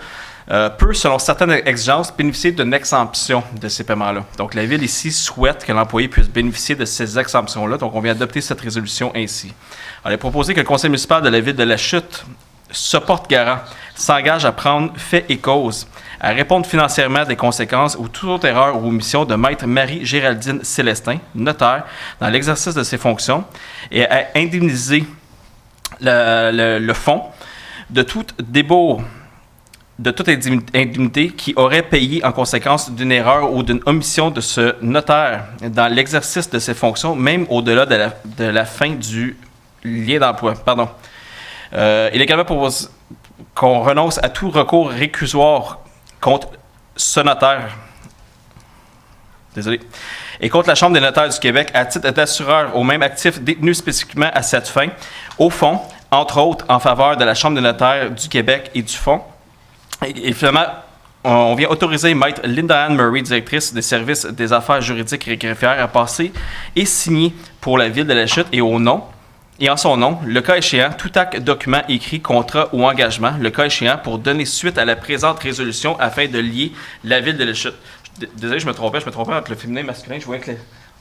peut, selon certaines exigences, bénéficier d'une exemption de ces paiements-là. Donc, la Ville ici souhaite que l'employé puisse bénéficier de ces exemptions-là. Donc, on vient adopter cette résolution ainsi. On est proposé que le Conseil municipal de la Ville de la Chute se porte garant, s'engage à prendre fait et cause, à répondre financièrement des conséquences ou toute autre erreur ou omission de Maître Marie-Géraldine Célestin, notaire, dans l'exercice de ses fonctions, et à indemniser le fonds de tout débours, de toute indemnité qui aurait payé en conséquence d'une erreur ou d'une omission de ce notaire dans l'exercice de ses fonctions, même au-delà de la fin du lien d'emploi. Pardon. Il est également proposé qu'on renonce à tout recours récusoire contre ce notaire. Désolé. Et contre la Chambre des notaires du Québec à titre d'assureur aux mêmes actifs détenus spécifiquement à cette fin, au fond, entre autres en faveur de la Chambre des notaires du Québec et du fonds. Et finalement, on vient autoriser Maître Linda Ann Murray, directrice des services des affaires juridiques et greffières, à passer et signer pour la Ville de la Chute et en son nom, le cas échéant, tout acte, document écrit, contrat ou engagement, le cas échéant, pour donner suite à la présente résolution afin de lier la Ville de la Chute. Désolé, je me trompais entre le féminin et le masculin. Je voyais que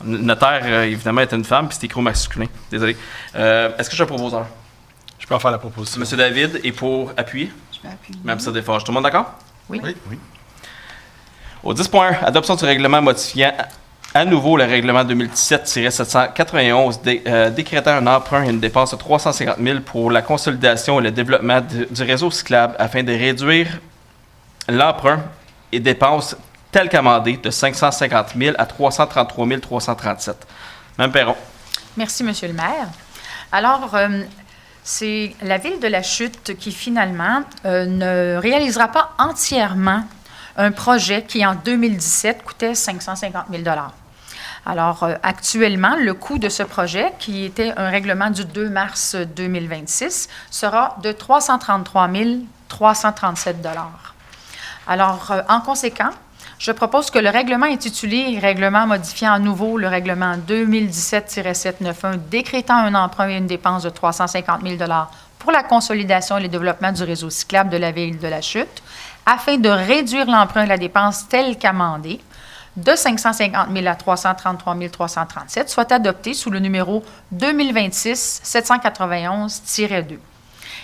le notaire, évidemment, était une femme, puis c'était écrit au masculin. Désolé. Est-ce que j'ai un proposeur? Je peux en faire la proposition. Monsieur David, et pour appuyer? Je vais appuyer. Mme Desforges. Tout le monde d'accord? Oui. Au 10.1, adoption du règlement modifiant à nouveau le règlement 2017-791 décrétant un emprunt et une dépense de 350 000 pour la consolidation et le développement du réseau cyclable afin de réduire l'emprunt et dépenses telles qu'amendées de 550 000 à 333 337. Mme Perron. Merci, Monsieur le maire. Alors, c'est la Ville de la Chute qui, finalement, ne réalisera pas entièrement un projet qui, en 2017, coûtait 550 000 $. Alors, actuellement, le coût de ce projet, qui était un règlement du 2 mars 2026, sera de 333 337 $. Alors, en conséquent, je propose que le règlement intitulé « Règlement modifiant à nouveau le règlement 2017-791 décrétant un emprunt et une dépense de 350 000 $ pour la consolidation et le développement du réseau cyclable de la Ville de la Chute, afin de réduire l'emprunt et la dépense telle qu'amendée, de 550 000 à 333 337, soit adopté sous le numéro 2026-791-2.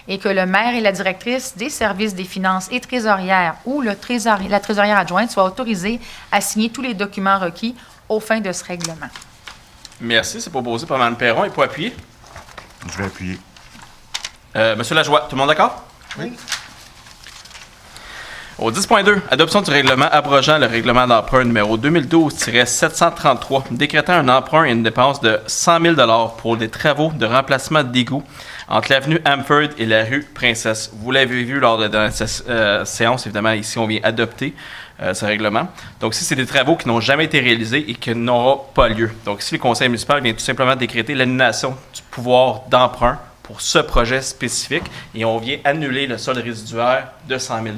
Et que le maire et la directrice des services des finances et trésorières ou la trésorière adjointe soient autorisés à signer tous les documents requis aux fins de ce règlement. Merci. C'est proposé par Mme Perron. Et pour appuyer? Je vais appuyer. Monsieur Lajoie, tout le monde d'accord? Oui. Au 10.2, adoption du règlement abrogeant le règlement d'emprunt numéro 2012-733, décrétant un emprunt et une dépense de 100 000 pour des travaux de remplacement d'égouts entre l'avenue Amford et la rue Princesse. Vous l'avez vu lors de la dernière séance, évidemment, ici on vient adopter ce règlement. Donc, si c'est des travaux qui n'ont jamais été réalisés et qui n'auront pas lieu. Donc, ici, le conseil municipal vient tout simplement décréter l'annulation du pouvoir d'emprunt pour ce projet spécifique et on vient annuler le solde résiduaire de 100 000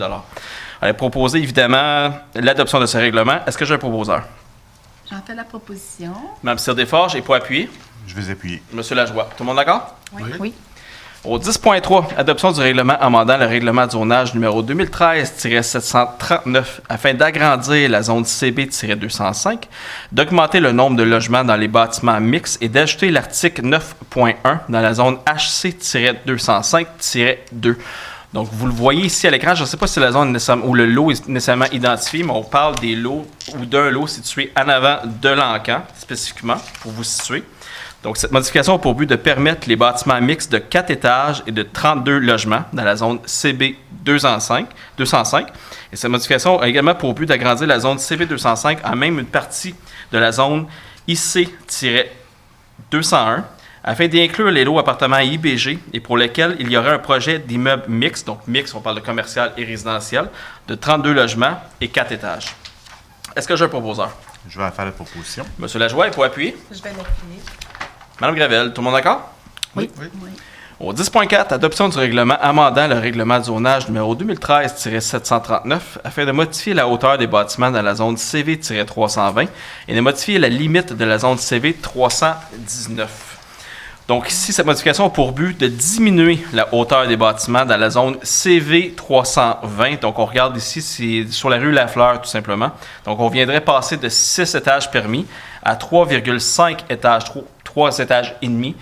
Elle a proposé, évidemment, l'adoption de ce règlement. Est-ce que j'ai un proposeur? J'en fais la proposition. Mme Sirdesforges, et pour appuyer? Je vais appuyer. Monsieur Lajoie. Tout le monde d'accord? Oui. Au 10.3, adoption du règlement amendant le règlement de zonage numéro 2013-739 afin d'agrandir la zone CB-205, d'augmenter le nombre de logements dans les bâtiments mixtes et d'ajouter l'article 9.1 dans la zone HC-205-2. Donc, vous le voyez ici à l'écran. Je ne sais pas si la zone où le lot est nécessairement identifié, mais on parle des lots ou d'un lot situé en avant de l'encan, spécifiquement, pour vous situer. Donc, cette modification a pour but de permettre les bâtiments mixtes de 4 étages et de 32 logements dans la zone CB 205. Et cette modification a également pour but d'agrandir la zone CB 205 en même une partie de la zone IC-201 afin d'y inclure les lots appartements IBG et pour lesquels il y aurait un projet d'immeuble mixte, donc mixte, on parle de commercial et résidentiel, de 32 logements et 4 étages. Est-ce que j'ai un proposeur? Je vais faire la proposition. Monsieur Lajoie, il faut appuyer. Je vais l'appuyer. Madame Gravel, tout le monde d'accord? Oui. Au 10.4, adoption du règlement amendant le règlement de zonage numéro 2013-739 afin de modifier la hauteur des bâtiments dans la zone CV-320 et de modifier la limite de la zone CV-319. Donc ici, cette modification a pour but de diminuer la hauteur des bâtiments dans la zone CV-320. Donc on regarde ici, c'est sur la rue Lafleur tout simplement. Donc on viendrait passer de 6 étages permis à 3,5 étages, 3 étages et demi,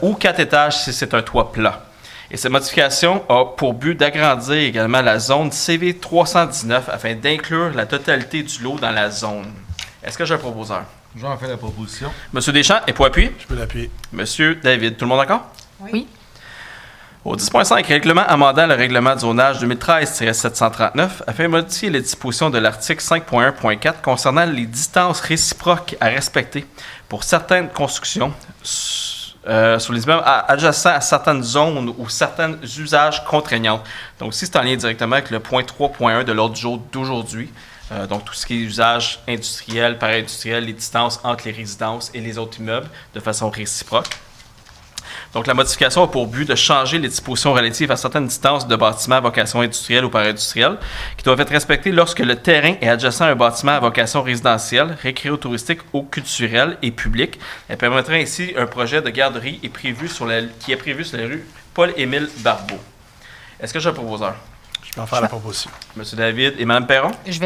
ou 4 étages si c'est un toit plat. Et cette modification a pour but d'agrandir également la zone CV-319 afin d'inclure la totalité du lot dans la zone. Est-ce que j'ai un proposeur? J'en fais la proposition. Monsieur Deschamps, et pour appuyer? Je peux l'appuyer. Monsieur David, tout le monde d'accord? Oui. Au 10.5, règlement amendant le règlement de zonage 2013-739 afin de modifier les dispositions de l'article 5.1.4 concernant les distances réciproques à respecter pour certaines constructions sur les immeubles adjacents à certaines zones ou certains usages contraignants. Donc, si c'est en lien directement avec le point 3.1 de l'ordre du jour d'aujourd'hui, donc tout ce qui est usage industriel, para-industriel, les distances entre les résidences et les autres immeubles de façon réciproque. Donc, la modification a pour but de changer les dispositions relatives à certaines distances de bâtiments à vocation industrielle ou para-industrielle qui doivent être respectées lorsque le terrain est adjacent à un bâtiment à vocation résidentielle, récréo-touristique ou culturelle et publique. Elle permettrait ainsi un projet de garderie qui est prévu sur la rue Paul-Émile Barbeau. Est-ce que j'ai un proposeur? Je peux en faire la proposition. Monsieur David et Mme Perron? Je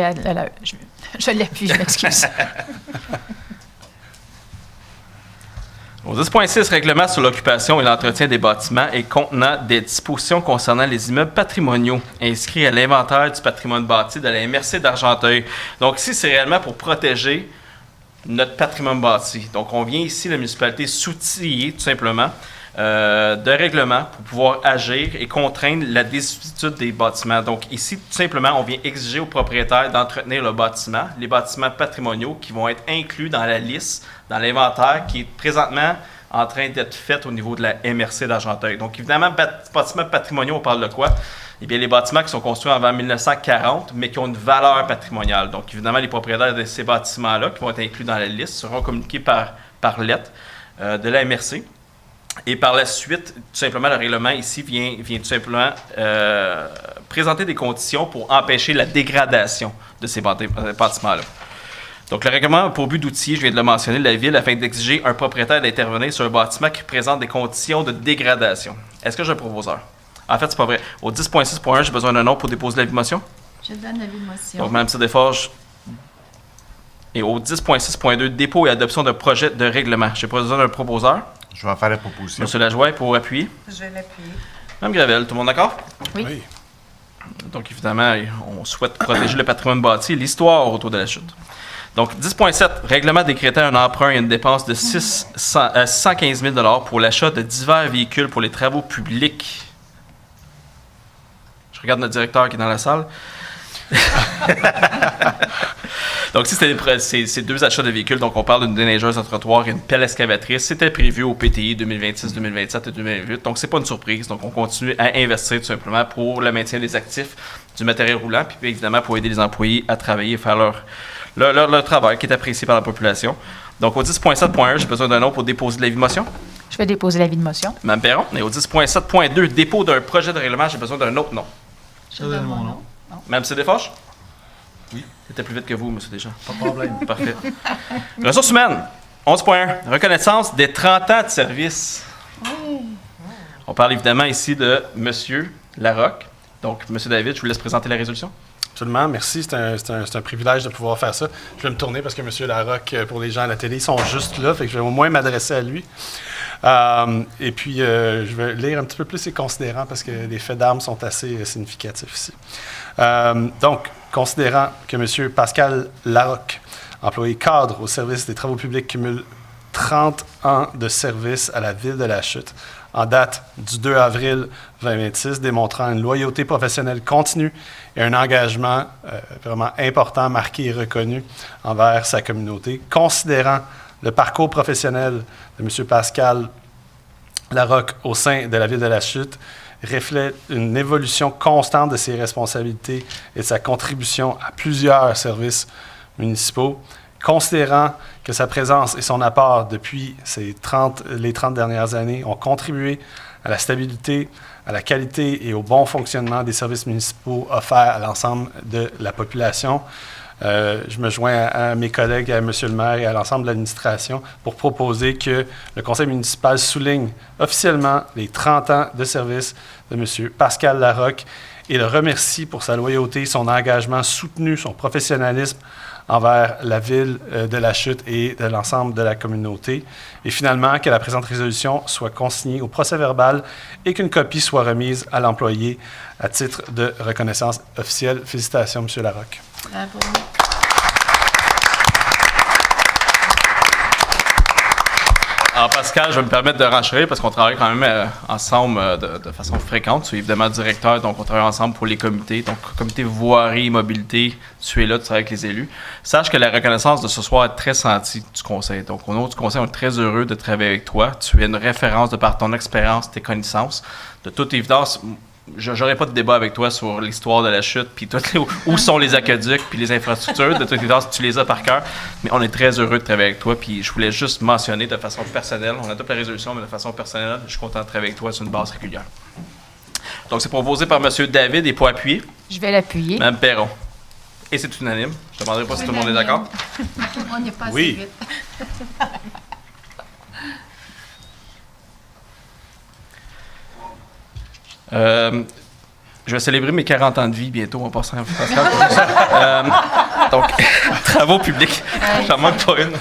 l'appuie, je m'excuse. Au 10.6, règlement sur l'occupation et l'entretien des bâtiments et contenant des dispositions concernant les immeubles patrimoniaux inscrits à l'inventaire du patrimoine bâti de la MRC d'Argenteuil. Donc ici, c'est réellement pour protéger notre patrimoine bâti. Donc on vient ici, la municipalité, s'outiller tout simplement de règlements pour pouvoir agir et contraindre la désuétude des bâtiments. Donc ici, tout simplement, on vient exiger aux propriétaires d'entretenir le bâtiment, les bâtiments patrimoniaux qui vont être inclus dans la liste, dans l'inventaire qui est présentement en train d'être fait au niveau de la MRC d'Argenteuil. Donc évidemment, bâtiments patrimoniaux, on parle de quoi? Eh bien, les bâtiments qui sont construits avant 1940, mais qui ont une valeur patrimoniale. Donc évidemment, les propriétaires de ces bâtiments-là, qui vont être inclus dans la liste, seront communiqués par lettre de la MRC. Et par la suite, tout simplement, le règlement ici vient tout simplement présenter des conditions pour empêcher la dégradation de ces bâtiments-là. Donc, le règlement a pour but d'outiller, je viens de le mentionner, la Ville afin d'exiger un propriétaire d'intervenir sur un bâtiment qui présente des conditions de dégradation. Est-ce que j'ai un proposeur? En fait, c'est pas vrai. Au 10.6.1, j'ai besoin d'un nom pour déposer l'avis de motion. Je donne l'avis de motion. Donc, Mme Sirdesforges. Et au 10.6.2, dépôt et adoption d'un projet de règlement. J'ai besoin d'un proposeur. Je vais en faire la proposition. Monsieur Lajoie, pour appuyer. Je vais l'appuyer. Mme Gravel, tout le monde d'accord? Oui. Donc, évidemment, on souhaite protéger le patrimoine bâti et l'histoire autour de la chute. Donc, 10.7, règlement décrétant un emprunt et une dépense de 615 000 pour l'achat de divers véhicules pour les travaux publics. Je regarde notre directeur qui est dans la salle. Donc, si c'était ces deux achats de véhicules, donc on parle d'une déneigeuse à trottoir et une pelle excavatrice, c'était prévu au PTI 2026, 2027 et 2028. Donc, c'est pas une surprise. Donc, on continue à investir tout simplement pour le maintien des actifs, du matériel roulant, puis évidemment pour aider les employés à travailler et faire leur travail qui est apprécié par la population. Donc, au 10.7.1, j'ai besoin d'un nom pour déposer de l'avis de motion. Je vais déposer l'avis de motion. Mme Perron. Et au 10.7.2, dépôt d'un projet de règlement, j'ai besoin d'un autre nom. Je donne mon nom. Mme Desforges? Oui. C'était plus vite que vous, M. Deschamps. Pas de problème. Parfait. Ressources humaines. 11.1. Reconnaissance des 30 ans de service. On parle évidemment ici de M. Larocque. Donc, M. David, je vous laisse présenter la résolution. Absolument, merci. C'est un privilège de pouvoir faire ça. Je vais me tourner parce que M. Larocque, pour les gens à la télé, ils sont juste là, fait que je vais au moins m'adresser à lui. Et puis, je vais lire un petit peu plus les considérants parce que les faits d'armes sont assez significatifs ici. Donc, considérant que M. Pascal Larocque, employé cadre au service des travaux publics, cumule 30 ans de service à la Ville de la Chute, en date du 2 avril 2026, démontrant une loyauté professionnelle continue et un engagement vraiment important, marqué et reconnu envers sa communauté. Considérant le parcours professionnel de M. Pascal Larocque au sein de la Ville de la Chute reflète une évolution constante de ses responsabilités et de sa contribution à plusieurs services municipaux. Considérant que sa présence et son apport depuis les 30 dernières années ont contribué à la stabilité, à la qualité et au bon fonctionnement des services municipaux offerts à l'ensemble de la population, je me joins à mes collègues, à M. le maire et à l'ensemble de l'administration pour proposer que le conseil municipal souligne officiellement les 30 ans de service de M. Pascal Larocque et le remercie pour sa loyauté, son engagement soutenu, son professionnalisme envers la Ville de la Chute et de l'ensemble de la communauté. Et finalement, que la présente résolution soit consignée au procès-verbal et qu'une copie soit remise à l'employé à titre de reconnaissance officielle. Félicitations, M. Larocque. Bravo. Alors, Pascal, je vais me permettre de renchérir parce qu'on travaille quand même ensemble de façon fréquente. Tu es évidemment directeur, donc on travaille ensemble pour les comités. Donc, comité voirie et mobilité, tu es là, tu travailles avec les élus. Sache que la reconnaissance de ce soir est très sentie du conseil. Donc, au nom du conseil, on est très heureux de travailler avec toi. Tu es une référence de par ton expérience, tes connaissances. De toute évidence, je n'aurai pas de débat avec toi sur l'histoire de la chute, puis où sont les aqueducs, puis les infrastructures. De toute évidence, tu les as par cœur. Mais on est très heureux de travailler avec toi. Puis je voulais juste mentionner de façon personnelle, on adopte la résolution, mais de façon personnelle, je suis content de travailler avec toi sur une base régulière. Donc, c'est proposé par M. David et pour appuyer. Je vais l'appuyer. Mme Perron. Et c'est unanime. Je ne demanderai pas si tout le monde est d'accord. On n'est pas assez Oui. vite. Je vais célébrer mes 40 ans de vie bientôt en passant. Pascal. Donc, travaux publics. J'en manque pas une.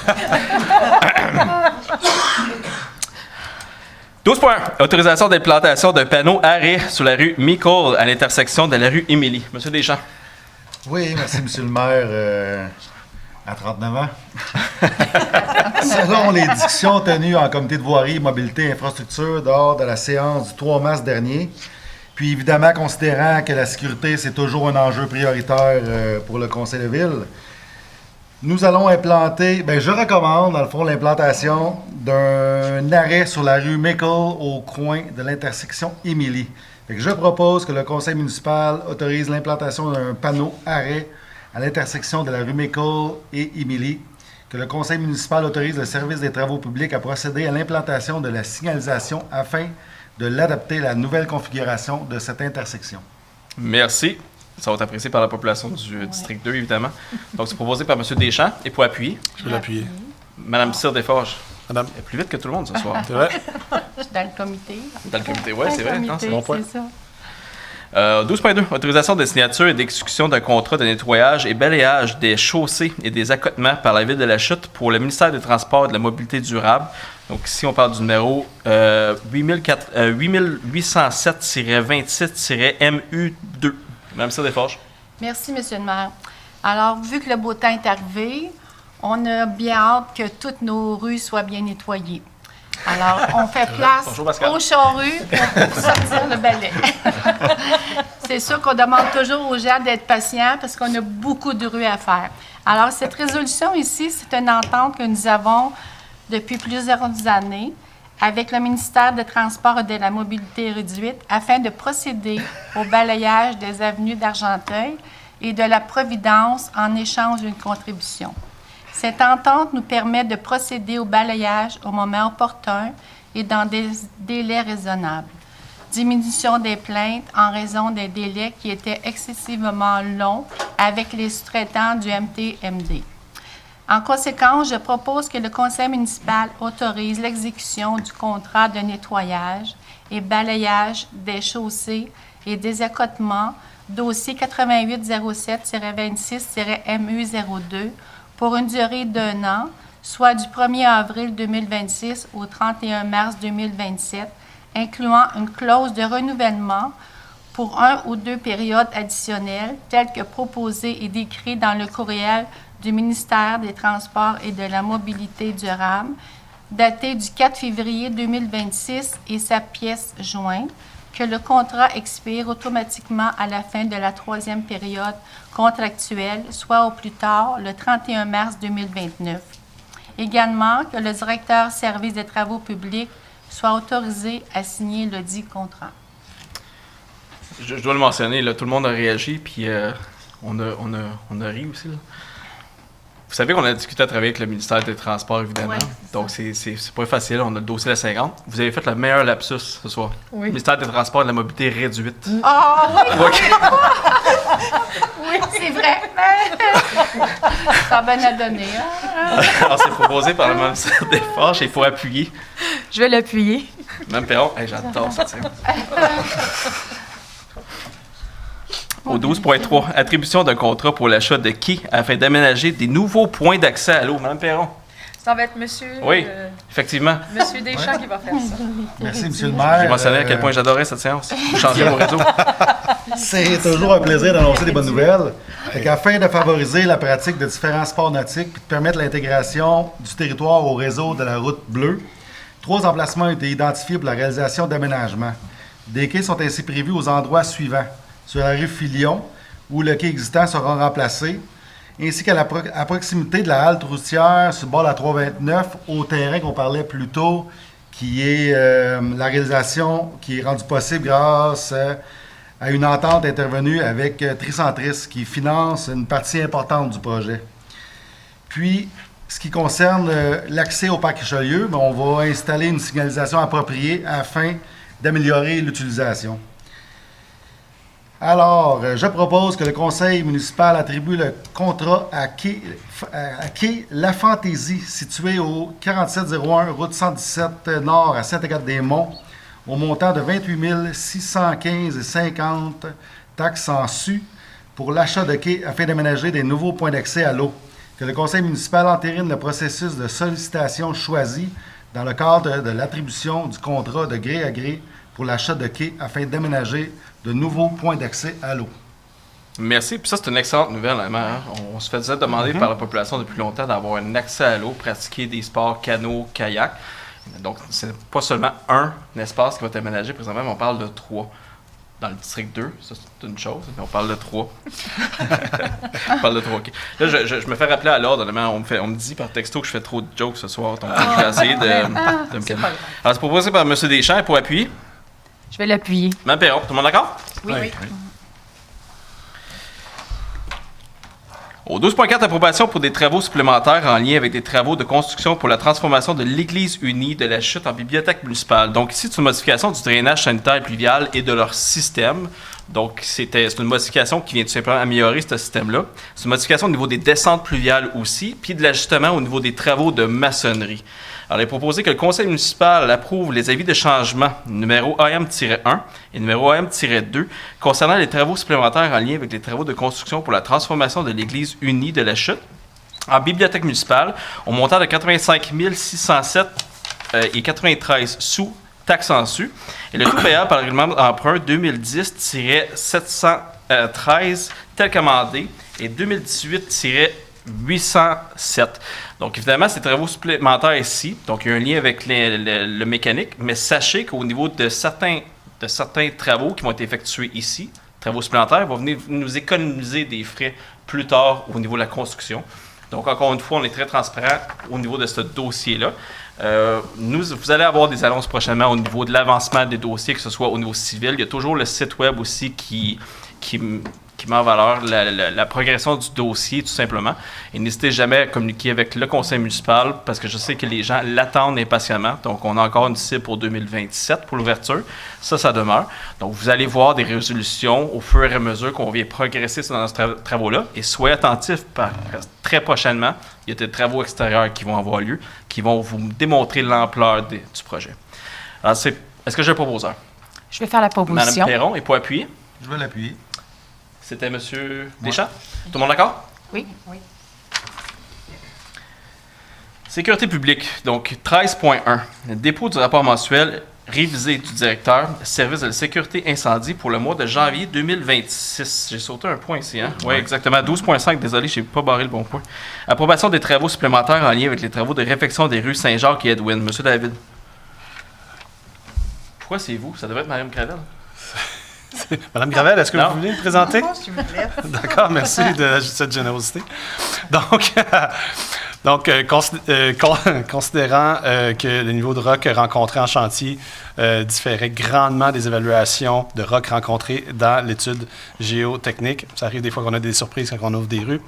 12 points. Autorisation d'implantation d'un panneau arrêt sur la rue Meikle à l'intersection de la rue Émilie. Monsieur Deschamps. Oui, merci, M. le maire. À 39 ans. Selon les discussions tenues en comité de voirie, mobilité et infrastructure lors de la séance du 3 mars dernier, puis évidemment considérant que la sécurité, c'est toujours un enjeu prioritaire pour le conseil de ville, nous allons implanter, je recommande dans le fond l'implantation d'un arrêt sur la rue Meikle au coin de l'intersection Émilie. Fait que je propose que le conseil municipal autorise l'implantation d'un panneau arrêt à l'intersection de la rue Meikle et Émilie, que le conseil municipal autorise le service des travaux publics à procéder à l'implantation de la signalisation afin de l'adapter à la nouvelle configuration de cette intersection. Merci. Ça va être apprécié par la population du district 2, évidemment. Donc, c'est proposé par M. Deschamps. Et pour appuyer, Je vais l'appuyer. Mme Desforges. Madame. Elle est plus vite que tout le monde ce soir. C'est vrai? Je suis dans le comité. Dans le comité, oui, c'est vrai. Non, c'est bon bon point. C'est ça. 12.2. Autorisation de signature et d'exécution d'un contrat de nettoyage et balayage des chaussées et des accotements par la Ville de la Chute pour le ministère des Transports et de la Mobilité durable. Donc ici, on parle du numéro 8807-27-MU2. Mme Desforges. Merci, M. le maire. Alors, vu que le beau temps est arrivé, on a bien hâte que toutes nos rues soient bien nettoyées. Alors, on fait place Bonjour, Pascal. aux charrues pour sortir le balai. C'est sûr qu'on demande toujours aux gens d'être patients parce qu'on a beaucoup de rues à faire. Alors, cette résolution ici, c'est une entente que nous avons depuis plusieurs années avec le ministère des Transports et de la Mobilité réduite afin de procéder au balayage des avenues d'Argenteuil et de la Providence en échange d'une contribution. Cette entente nous permet de procéder au balayage au moment opportun et dans des délais raisonnables. Diminution des plaintes en raison des délais qui étaient excessivement longs avec les sous-traitants du MTMD. En conséquence, je propose que le conseil municipal autorise l'exécution du contrat de nettoyage et balayage des chaussées et des accotements, dossier 8807-26-MU02, pour une durée d'1 an, soit du 1er avril 2026 au 31 mars 2027, incluant une clause de renouvellement pour 1 ou 2 périodes additionnelles, telles que proposées et décrites dans le courriel du ministère des Transports et de la Mobilité durable, daté du 4 février 2026 et sa pièce jointe, que le contrat expire automatiquement à la fin de la 3e période contractuelle, soit au plus tard le 31 mars 2029. Également, que le directeur service des travaux publics soit autorisé à signer le dit contrat. Je dois le mentionner, là, tout le monde a réagi, puis on a ri aussi. Là. Vous savez qu'on a discuté à travailler avec le ministère des Transports, évidemment. Ouais, donc, c'est pas facile. On a le dossier de la 50. Vous avez fait le meilleur lapsus ce soir. Oui. Ministère des Transports et de la Mobilité réduite. Ah oui! Ok. Oui, c'est vrai. Ça a bien à donner. Hein? Alors, c'est proposé par le ministère des Forges et il faut appuyer. Je vais l'appuyer. Mme Perron, hey, j'adore ça. Au 12.3, attribution d'un contrat pour l'achat de quais afin d'aménager des nouveaux points d'accès à l'eau. Mme Perron. Ça va être monsieur... Oui, effectivement. Monsieur Deschamps qui va faire ça. Merci, M. le maire. J'ai mentionné à quel point j'adorais cette séance. Vous changez vos réseaux. C'est toujours un plaisir d'annoncer des bonnes nouvelles. Afin de favoriser la pratique de différents sports nautiques et de permettre l'intégration du territoire au réseau de la route bleue, 3 emplacements ont été identifiés pour la réalisation d'aménagements. Des quais sont ainsi prévus aux endroits suivants. Sur la rue Filion, où le quai existant sera remplacé, ainsi qu'à proximité de la halte routière sur le bord de la 329, au terrain qu'on parlait plus tôt, qui est la réalisation qui est rendue possible grâce à une entente intervenue avec Tricentris, qui finance une partie importante du projet. Puis, ce qui concerne l'accès au parc Richelieu, on va installer une signalisation appropriée afin d'améliorer l'utilisation. Alors, je propose que le conseil municipal attribue le contrat à quai La Fantaisie, situé au 4701 route 117 Nord à Saint-Agathe-des-Monts, au montant de 28 615,50 taxes en su pour l'achat de quais afin d'aménager des nouveaux points d'accès à l'eau. Que le conseil municipal entérine le processus de sollicitation choisi dans le cadre de l'attribution du contrat de gré à gré pour l'achat de quais afin d'aménager de nouveaux points d'accès à l'eau. Merci. Puis ça, c'est une excellente nouvelle, hein, Maire. On se faisait demander par la population depuis longtemps d'avoir un accès à l'eau, pratiquer des sports canot, kayak. Donc, c'est pas seulement un espace qui va être aménagé présentement, mais on parle de 3. Dans le district 2, ça c'est une chose, mais on parle de 3. On parle de 3, OK. Là, je me fais rappeler à l'ordre, on me dit par texto que je fais trop de jokes ce soir, donc je vais essayer de me calmer. Alors, c'est proposé par M. Deschamps pour appuyer. Je vais l'appuyer. Mme Perron, tout le monde d'accord? Oui. Au 12.4, approbation pour des travaux supplémentaires en lien avec des travaux de construction pour la transformation de l'Église unie de la Chute en bibliothèque municipale. Donc ici, c'est une modification du drainage sanitaire et pluvial et de leur système. Donc c'est une modification qui vient tout simplement améliorer ce système-là. C'est une modification au niveau des descentes pluviales aussi, puis de l'ajustement au niveau des travaux de maçonnerie. Alors, il est proposé que le conseil municipal approuve les avis de changement numéro AM-1 et numéro AM-2 concernant les travaux supplémentaires en lien avec les travaux de construction pour la transformation de l'Église unie de la Chute en bibliothèque municipale au montant de 85 607 et 93 sous taxes en su. Et le tout payable par le règlement d'emprunt 2010-713 tel qu'amendé et 2018-807. Donc, évidemment, ces travaux supplémentaires ici, donc il y a un lien avec le mécanique, mais sachez qu'au niveau de certains travaux qui vont être effectués ici, travaux supplémentaires va venir nous économiser des frais plus tard au niveau de la construction. Donc, encore une fois, on est très transparent au niveau de ce dossier-là. Vous allez avoir des annonces prochainement au niveau de l'avancement des dossiers, que ce soit au niveau civil. Il y a toujours le site web aussi qui met en valeur la progression du dossier, tout simplement. Et n'hésitez jamais à communiquer avec le conseil municipal, parce que je sais que les gens l'attendent impatiemment. Donc, on a encore une cible pour 2027 pour l'ouverture. Ça demeure. Donc, vous allez voir des résolutions au fur et à mesure qu'on vient progresser dans ces travaux-là. Et soyez attentifs, très prochainement, il y a des travaux extérieurs qui vont avoir lieu, qui vont vous démontrer l'ampleur du projet. Alors, est-ce que j'ai un proposeur? Je vais faire la proposition. Madame Perron, et pour appuyer? Je vais l'appuyer. C'était M. Deschamps? Tout le monde d'accord? Oui. Oui. Sécurité publique, donc 13.1. Le dépôt du rapport mensuel révisé du directeur service de la sécurité incendie pour le mois de janvier 2026. J'ai sauté un point ici, hein? Oui, exactement. 12.5, désolé, je n'ai pas barré le bon point. Approbation des travaux supplémentaires en lien avec les travaux de réfection des rues Saint-Jacques et Edwin. Monsieur David. Pourquoi c'est vous? Ça devrait être Mme Gravel. Madame Gravel, est-ce que vous voulez me présenter? Non, s'il vous plaît. D'accord, merci de cette générosité. Donc, considérant que le niveau de roc rencontré en chantier différait grandement des évaluations de roc rencontrées dans l'étude géotechnique, ça arrive des fois qu'on a des surprises quand on ouvre des rues,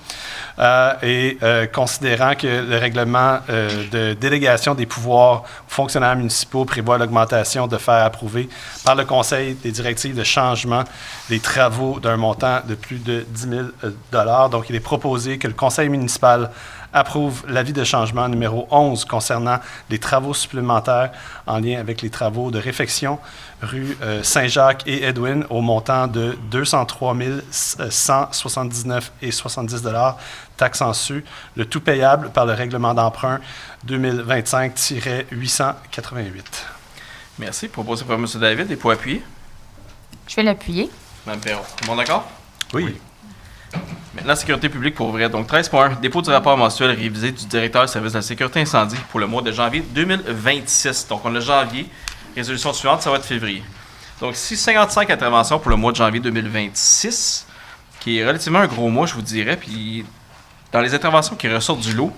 et considérant que le règlement de délégation des pouvoirs aux fonctionnaires municipaux prévoit l'augmentation de faire approuver par le Conseil des directives de changement des travaux d'un montant de plus de 10 000 $. Donc, il est proposé que le Conseil municipal approuve l'avis de changement numéro 11 concernant les travaux supplémentaires en lien avec les travaux de réfection rue Saint-Jacques et Edwin au montant de 203 179,70 $, taxes en su, le tout payable par le règlement d'emprunt 2025-888. Merci. Proposé par M. David, et pour appuyer? Je vais l'appuyer. Mme Perron. Tout le monde d'accord? Oui. Maintenant, sécurité publique pour vrai. Donc, 13.1, dépôt du rapport mensuel révisé du directeur du service de la sécurité incendie pour le mois de janvier 2026. Donc, on a janvier. Résolution suivante, ça va être février. Donc, ici, 55 interventions pour le mois de janvier 2026, qui est relativement un gros mois, je vous dirais. Puis, dans les interventions qui ressortent du lot,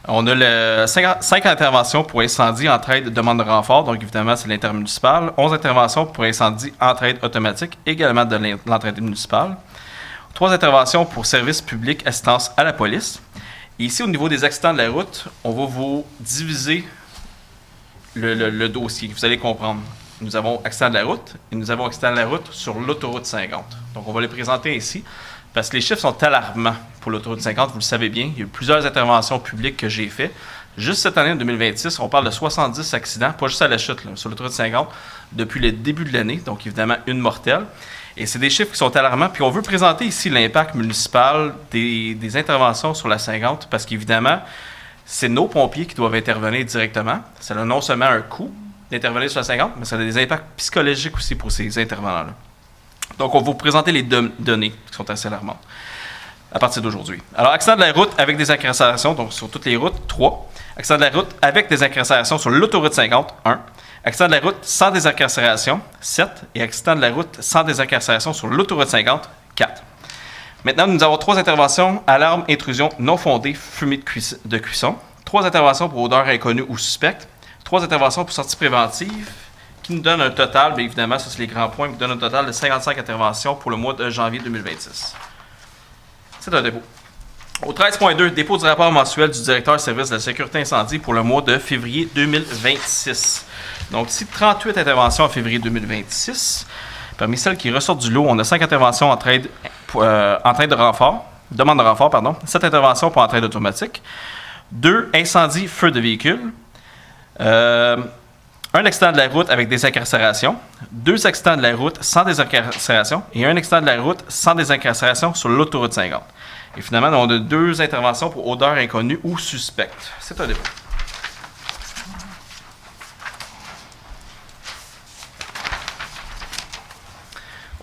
on a 5 interventions pour incendie, entraide, demande de renfort. Donc, évidemment, c'est l'intermunicipal. 11 interventions pour incendie, entraide automatique, également de l'entraide municipale. 3 interventions pour service public, assistance à la police. Et ici, au niveau des accidents de la route, on va vous diviser le dossier. Vous allez comprendre. Nous avons accident de la route et nous avons accident de la route sur l'autoroute 50. Donc, on va les présenter ici. Parce que les chiffres sont alarmants pour l'autoroute 50, vous le savez bien. Il y a eu plusieurs interventions publiques que j'ai faites. Juste cette année, en 2026, on parle de 70 accidents, pas juste à la chute, là, sur l'autoroute 50, depuis le début de l'année. Donc, évidemment, une mortelle. Et c'est des chiffres qui sont alarmants. Puis, on veut présenter ici l'impact municipal des interventions sur la 50, parce qu'évidemment, c'est nos pompiers qui doivent intervenir directement. Ça a non seulement un coût d'intervenir sur la 50, mais ça a des impacts psychologiques aussi pour ces intervenants-là. Donc, on va vous présenter les données qui sont assez alarmantes à partir d'aujourd'hui. Alors, accident de la route avec des incarcérations, donc sur toutes les routes, 3. Accident de la route avec des incarcérations sur l'autoroute 50, 1. Accident de la route sans désincarcération, 7. Et accident de la route sans désincarcération sur l'autoroute 50, 4. Maintenant, nous avons 3 interventions, alarme, intrusion non fondée, fumée de cuisson. 3 interventions pour odeur inconnue ou suspecte. 3 interventions pour sortie préventive, qui nous donne un total, bien évidemment, ça c'est les grands points, qui nous donne un total de 55 interventions pour le mois de janvier 2026. C'est un dépôt. Au 13.2, dépôt du rapport mensuel du directeur service de la sécurité incendie pour le mois de février 2026. Donc, ici, 38 interventions en février 2026. Parmi celles qui ressortent du lot, on a 5 interventions en train de renfort, demande de renfort, pardon, 7 interventions pour entraide automatique, 2 incendies, feu de véhicule, un accident de la route avec des incarcérations, 2 accidents de la route sans désincarcération et un accident de la route sans désincarcération sur l'autoroute 50. Et finalement, on a 2 interventions pour odeur inconnue ou suspecte. C'est un dépôt.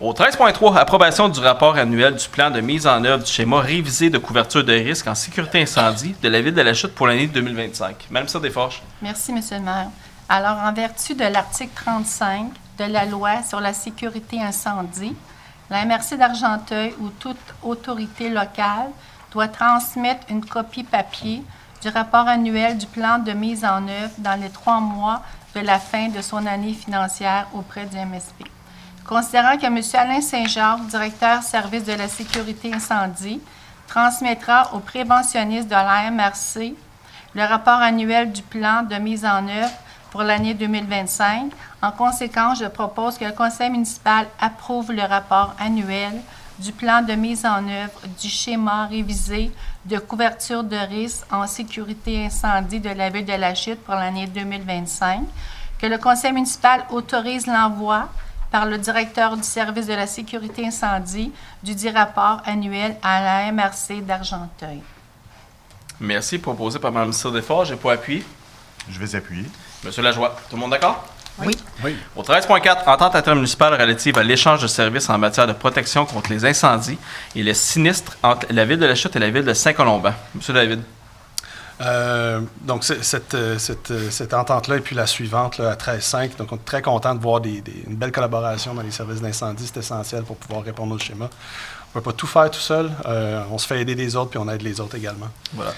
Au 13.3, approbation du rapport annuel du plan de mise en œuvre du schéma révisé de couverture de risque en sécurité incendie de la Ville de la Chute pour l'année 2025. Madame Desforges. Merci, M. le maire. Alors, en vertu de l'article 35 de la loi sur la sécurité incendie, la MRC d'Argenteuil ou toute autorité locale doit transmettre une copie papier du rapport annuel du plan de mise en œuvre dans les 3 mois de la fin de son année financière auprès du MSP. Considérant que M. Alain Saint-Jacques, directeur service de la sécurité incendie, transmettra au préventionniste de la MRC le rapport annuel du plan de mise en œuvre pour l'année 2025. En conséquence, je propose que le conseil municipal approuve le rapport annuel du plan de mise en œuvre du schéma révisé de couverture de risque en sécurité incendie de la ville de La Chute pour l'année 2025, que le conseil municipal autorise l'envoi par le directeur du service de la sécurité incendie du dit rapport annuel à la MRC d'Argenteuil. Merci. Proposé par Mme Sir-Desforges. J'ai pas appuyé. Je vais appuyer. Monsieur Lajoie, tout le monde d'accord? Oui. Oui. Au 13.4, entente intermunicipale relative à l'échange de services en matière de protection contre les incendies et les sinistres entre la ville de La Chute et la ville de Saint-Colomban. Monsieur David. Donc, cette entente-là et puis la suivante là, à 13.5, donc on est très content de voir une belle collaboration dans les services d'incendie. C'est essentiel pour pouvoir répondre au schéma. On ne peut pas tout faire tout seul. On se fait aider des autres puis on aide les autres également. Voilà.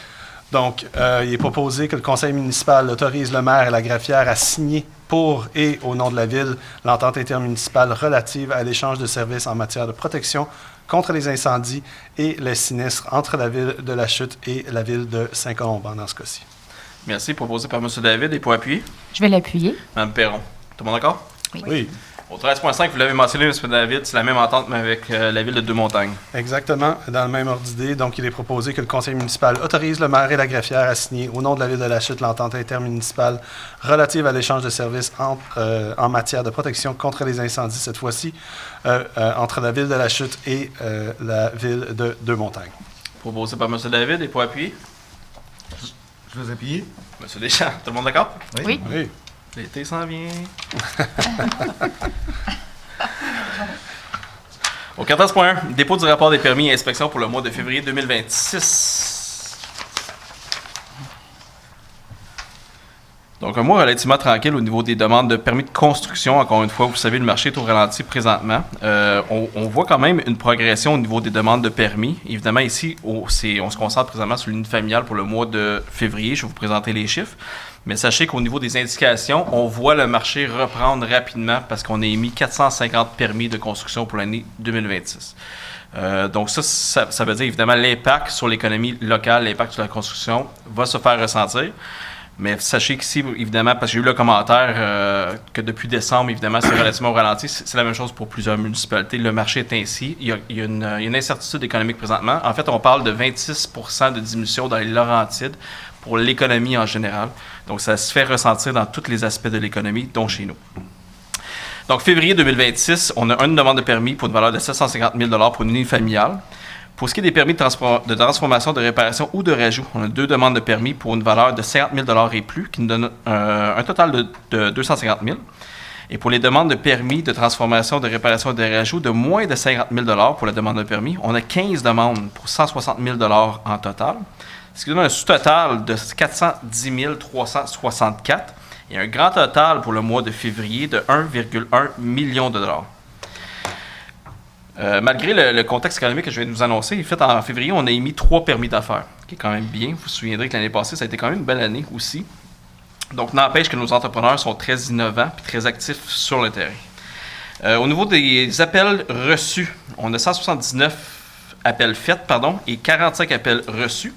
Donc, il est proposé que le conseil municipal autorise le maire et la greffière à signer pour et au nom de la ville l'entente intermunicipale relative à l'échange de services en matière de protection contre les incendies et les sinistres entre la ville de La Chute et la ville de Saint-Colomban dans ce cas-ci. Merci. Proposé par M. David. Et pour appuyer, Je vais l'appuyer. Mme Perron. Tout le monde d'accord? Oui, Au 13.5, vous l'avez mentionné, M. David, c'est la même entente, mais avec la ville de Deux-Montagnes. exactement, dans le même ordre d'idée. Donc, il est proposé que le conseil municipal autorise le maire et la greffière à signer au nom de la ville de La Chute l'entente intermunicipale relative à l'échange de services en matière de protection contre les incendies, cette fois-ci, entre la ville de La Chute et la ville de Deux-Montagnes. Proposé par M. David. Et pour appuyer, Je vais appuyer. M. Deschamps. Tout le monde d'accord? Oui. Oui. L'été s'en vient. Au 14.1, dépôt du rapport des permis et inspections pour le mois de février 2026. Donc, un mois relativement tranquille au niveau des demandes de permis de construction. Encore une fois, vous savez, le marché est au ralenti présentement. On voit quand même une progression au niveau des demandes de permis. Évidemment, ici, on se concentre présentement sur l'unité familiale pour le mois de février. Je vais vous présenter les chiffres. Mais sachez qu'au niveau des indications, on voit le marché reprendre rapidement parce qu'on a émis 450 permis de construction pour l'année 2026. Donc ça veut dire évidemment l'impact sur l'économie locale, l'impact sur la construction va se faire ressentir. Mais sachez qu'ici, évidemment, parce que j'ai eu le commentaire que depuis décembre, évidemment, c'est relativement au ralenti. C'est la même chose pour plusieurs municipalités. Le marché est ainsi. Il y a une incertitude économique présentement. En fait, on parle de 26 % de diminution dans les Laurentides pour l'économie en général. Donc, ça se fait ressentir dans tous les aspects de l'économie, dont chez nous. Donc, février 2026, on a une demande de permis pour une valeur de 750 000 $ pour une unité familiale. Pour ce qui est des permis de transformation, de réparation ou de rajout, on a 2 demandes de permis pour une valeur de 50 000 $ et plus, qui nous donne un total de 250 000 $. Et pour les demandes de permis de transformation, de réparation et de rajout de moins de 50 000 $ pour la demande de permis, on a 15 demandes pour 160 000 $ en total, ce qui donne un sous-total de 410 364 et un grand total pour le mois de février de 1,1 million de $. Malgré le contexte économique que je vais nous annoncer, en fait, en février, on a émis 3 permis d'affaires, qui est quand même bien. Vous vous souviendrez que l'année passée, ça a été quand même une belle année aussi. Donc, n'empêche que nos entrepreneurs sont très innovants et très actifs sur le terrain. Au niveau des appels reçus, on a 179 appels faits, et 45 appels reçus.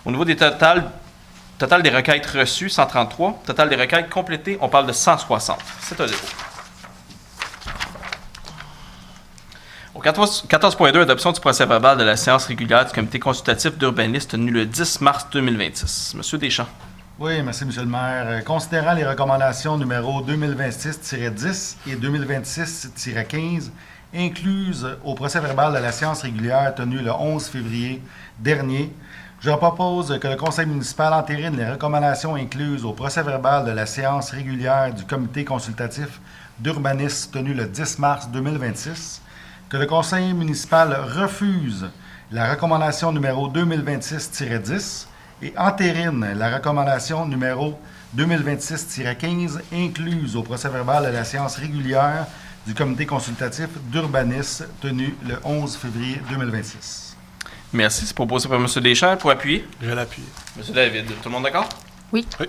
Au niveau des total des requêtes reçues, 133. Total des requêtes complétées, on parle de 160. C'est un dépôt. Au 14.2, adoption du procès-verbal de la séance régulière du comité consultatif d'urbanisme tenue le 10 mars 2026. Monsieur Deschamps. Oui, merci, M. le maire. Considérant les recommandations numéro 2026-10 et 2026-15, incluses au procès-verbal de la séance régulière tenue le 11 février dernier, je propose que le conseil municipal entérine les recommandations incluses au procès-verbal de la séance régulière du comité consultatif d'urbanisme tenue le 10 mars 2026, que le conseil municipal refuse la recommandation numéro 2026-10 et entérine la recommandation numéro 2026-15 incluses au procès-verbal de la séance régulière du comité consultatif d'urbanisme tenu le 11 février 2026. Merci. C'est proposé par M. Deschamps pour appuyer. Je l'appuie. M. David, tout le monde d'accord? Oui. Oui.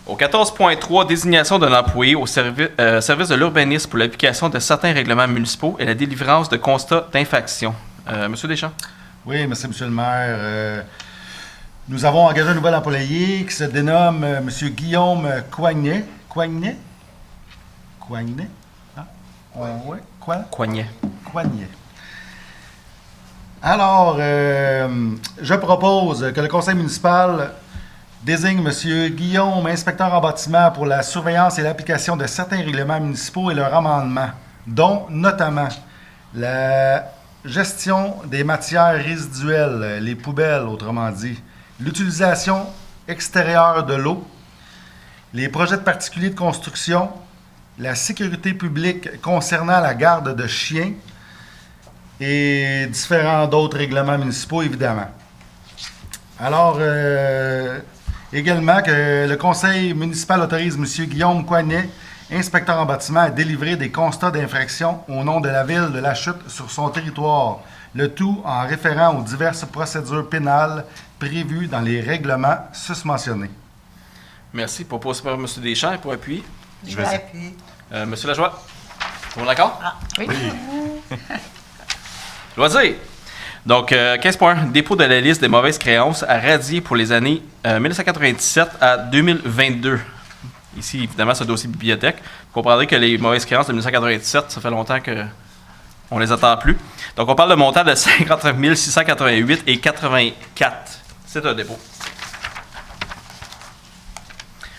Au 14.3, désignation d'un employé au service de l'urbanisme pour l'application de certains règlements municipaux et la délivrance de constats d'infraction. M. Deschamps? Oui, merci, M. le maire. Nous avons engagé un nouvel employé qui se dénomme M. Guillaume Coignet. Coignet? Coignet? Ah, oui. Quoi? Coignet. Coignet. Alors, je propose que le conseil municipal désigne M. Guillaume, inspecteur en bâtiment, pour la surveillance et l'application de certains règlements municipaux et leur amendement, dont notamment la gestion des matières résiduelles, les poubelles, autrement dit, l'utilisation extérieure de l'eau, les projets de particuliers de construction, la sécurité publique concernant la garde de chiens et différents d'autres règlements municipaux, évidemment. Alors, également que le conseil municipal autorise M. Guillaume Coignet, inspecteur en bâtiment, à délivrer des constats d'infraction au nom de la ville de La Chute sur son territoire, le tout en référant aux diverses procédures pénales prévues dans les règlements susmentionnés. Merci. Proposé par M. Deschamps et pour appuyer. Je vais appuyer. M. Lajoie? Tout le monde d'accord? Oui. Loisirs. Donc, 15.1, dépôt de la liste des mauvaises créances à radier pour les années 1997 à 2022. Ici, évidemment, ce dossier bibliothèque. Vous comprendrez que les mauvaises créances de 1997, ça fait longtemps qu'on les attend plus. Donc, on parle de montant de 59 688 et 84. C'est un dépôt.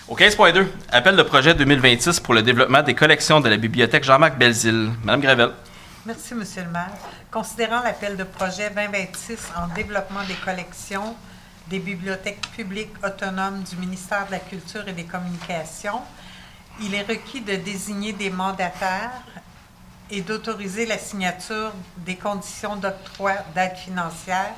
Au 15.2, appel de projet 2026 pour le développement des collections de la bibliothèque Jean-Marc Belzile. Madame Gravel. Merci, M. le maire. Considérant l'appel de projet 2026 en développement des collections des bibliothèques publiques autonomes du ministère de la Culture et des Communications, il est requis de désigner des mandataires et d'autoriser la signature des conditions d'octroi d'aide financière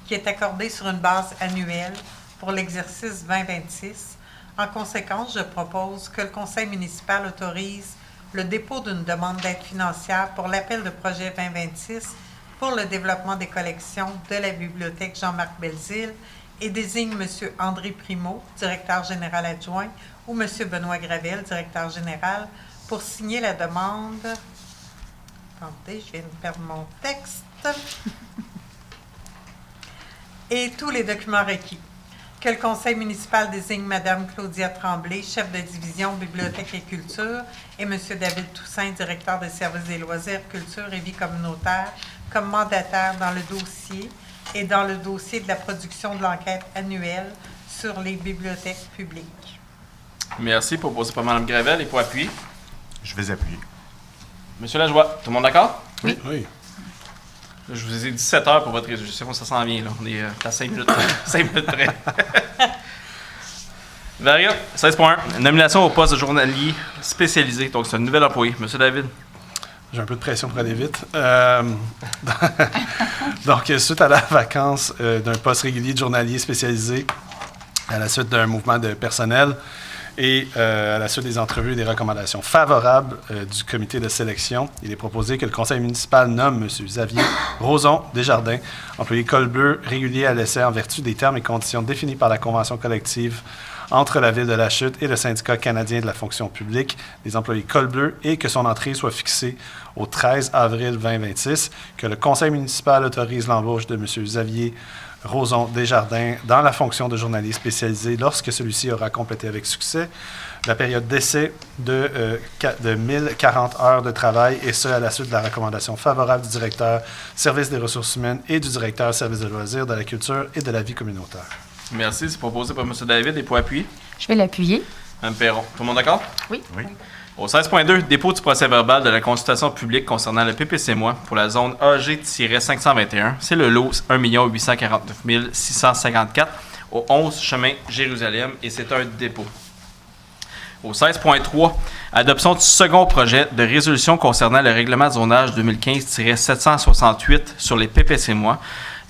qui est accordée sur une base annuelle pour l'exercice 2026. En conséquence, je propose que le conseil municipal autorise le dépôt d'une demande d'aide financière pour l'appel de projet 2026 pour le développement des collections de la bibliothèque Jean-Marc Belzile et désigne M. André Primo, directeur général adjoint, ou M. Benoît Gravel, directeur général, pour signer la demande. Attendez, je viens de perdre mon texte. Et tous les documents requis. Que le conseil municipal désigne Mme Claudia Tremblay, chef de division Bibliothèque et Culture, et M. David Toussaint, directeur des services des loisirs, culture et vie communautaire, comme mandataire dans le dossier et dans le dossier de la production de l'enquête annuelle sur les bibliothèques publiques. Merci. Proposé par Mme Gravel et pour appuyer. Je vais appuyer. M. Lajoie, tout le monde d'accord? Oui. Je vous ai dit 17 heures pour votre résolution, ça s'en vient, là. On est à 5 minutes, 5 minutes près. Varia, 16.1, nomination au poste de journalier spécialisé. Donc, c'est un nouvel employé. M. David. J'ai un peu de pression pour aller vite. Donc, suite à la vacance d'un poste régulier de journalier spécialisé, à la suite d'un mouvement de personnel et à la suite des entrevues et des recommandations favorables du comité de sélection, il est proposé que le conseil municipal nomme M. Xavier Roson Desjardins, employé col bleu régulier à l'essai en vertu des termes et conditions définis par la convention collective entre la Ville de La Chute et le syndicat canadien de la fonction publique des employés col bleu et que son entrée soit fixée au 13 avril 2026, que le conseil municipal autorise l'embauche de M. Xavier Roson Desjardins dans la fonction de journalier spécialisé lorsque celui-ci aura complété avec succès la période d'essai de 1040 heures de travail, et ce, à la suite de la recommandation favorable du directeur service des ressources humaines et du directeur service de loisirs, de la culture et de la vie communautaire. Merci. C'est proposé par M. David et pour appuyer. Je vais l'appuyer. Mme Perron. Tout le monde d'accord? Oui. Au 16.2, dépôt du procès-verbal de la consultation publique concernant le PPC-MOI pour la zone AG-521. C'est le lot 1 849 654 au 11 chemin Jérusalem et c'est un dépôt. Au 16.3, adoption du second projet de résolution concernant le règlement de zonage 2015-768 sur les PPC-MOI.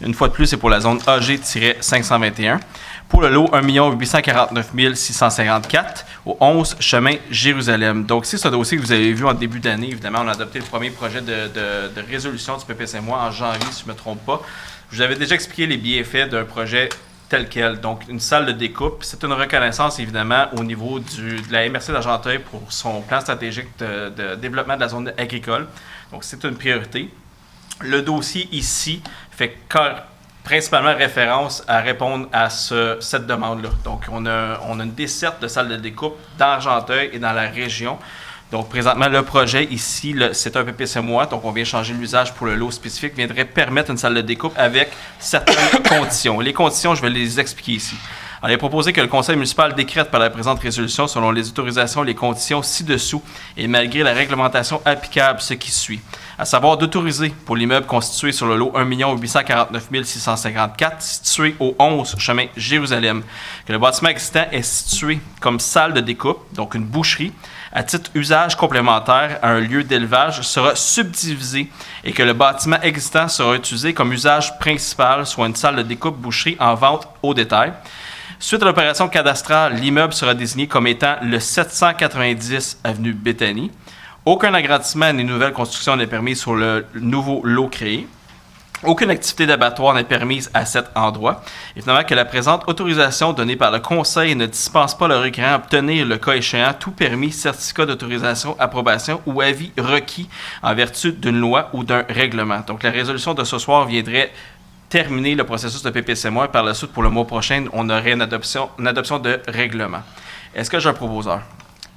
Une fois de plus, c'est pour la zone AG-521. pour le lot 1 849 654 au 11 chemin Jérusalem. Donc, c'est ce dossier que vous avez vu en début d'année. Évidemment, on a adopté le premier projet de résolution du PPCMOI en janvier, si je ne me trompe pas. Je vous avais déjà expliqué les bienfaits d'un projet tel quel. Donc, une salle de découpe, c'est une reconnaissance, évidemment, au niveau de la MRC d'Argenteuil pour son plan stratégique de développement de la zone agricole. Donc, c'est une priorité. Le dossier ici fait principalement référence à répondre à cette demande-là. Donc, on a une desserte de salles de découpe dans Argenteuil et dans la région. Donc, présentement, le projet ici, c'est un PPCMOI, donc on vient changer l'usage pour le lot spécifique, viendrait permettre une salle de découpe avec certaines conditions. Les conditions, je vais les expliquer ici. Alors, il est proposé que le conseil municipal décrète par la présente résolution selon les autorisations les conditions ci-dessous et malgré la réglementation applicable, ce qui suit. À savoir d'autoriser pour l'immeuble constitué sur le lot 1 849 654 situé au 11 chemin Jérusalem, que le bâtiment existant est situé comme salle de découpe, donc une boucherie, à titre usage complémentaire à un lieu d'élevage sera subdivisé et que le bâtiment existant sera utilisé comme usage principal, soit une salle de découpe boucherie en vente au détail. Suite à l'opération cadastrale, l'immeuble sera désigné comme étant le 790 avenue Béthanie. Aucun agrandissement ni nouvelle construction n'est permis sur le nouveau lot créé. Aucune activité d'abattoir n'est permise à cet endroit. Et finalement, que la présente autorisation donnée par le Conseil ne dispense pas le requérant à obtenir, le cas échéant, tout permis, certificat d'autorisation, approbation ou avis requis en vertu d'une loi ou d'un règlement. Donc, la résolution de ce soir viendrait terminer le processus de PPCMOI. Par la suite, pour le mois prochain, on aurait une adoption de règlement. Est-ce que j'ai un proposeur?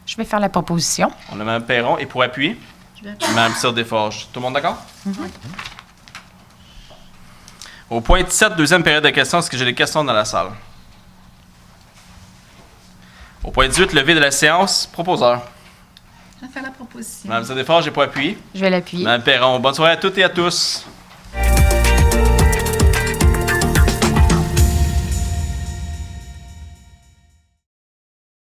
Je vais faire la proposition. On a Mme Perron. Et pour appuyer? Mme Sir-Desforges. Tout le monde d'accord? Au point 17, deuxième période de questions, est-ce que j'ai des questions dans la salle? Au point 18, levée de la séance, proposeur. Je vais faire la proposition. Mme Sir-Desforges, j'ai pas appuyé. Je vais l'appuyer. Mme Perron, bonne soirée à toutes et à tous.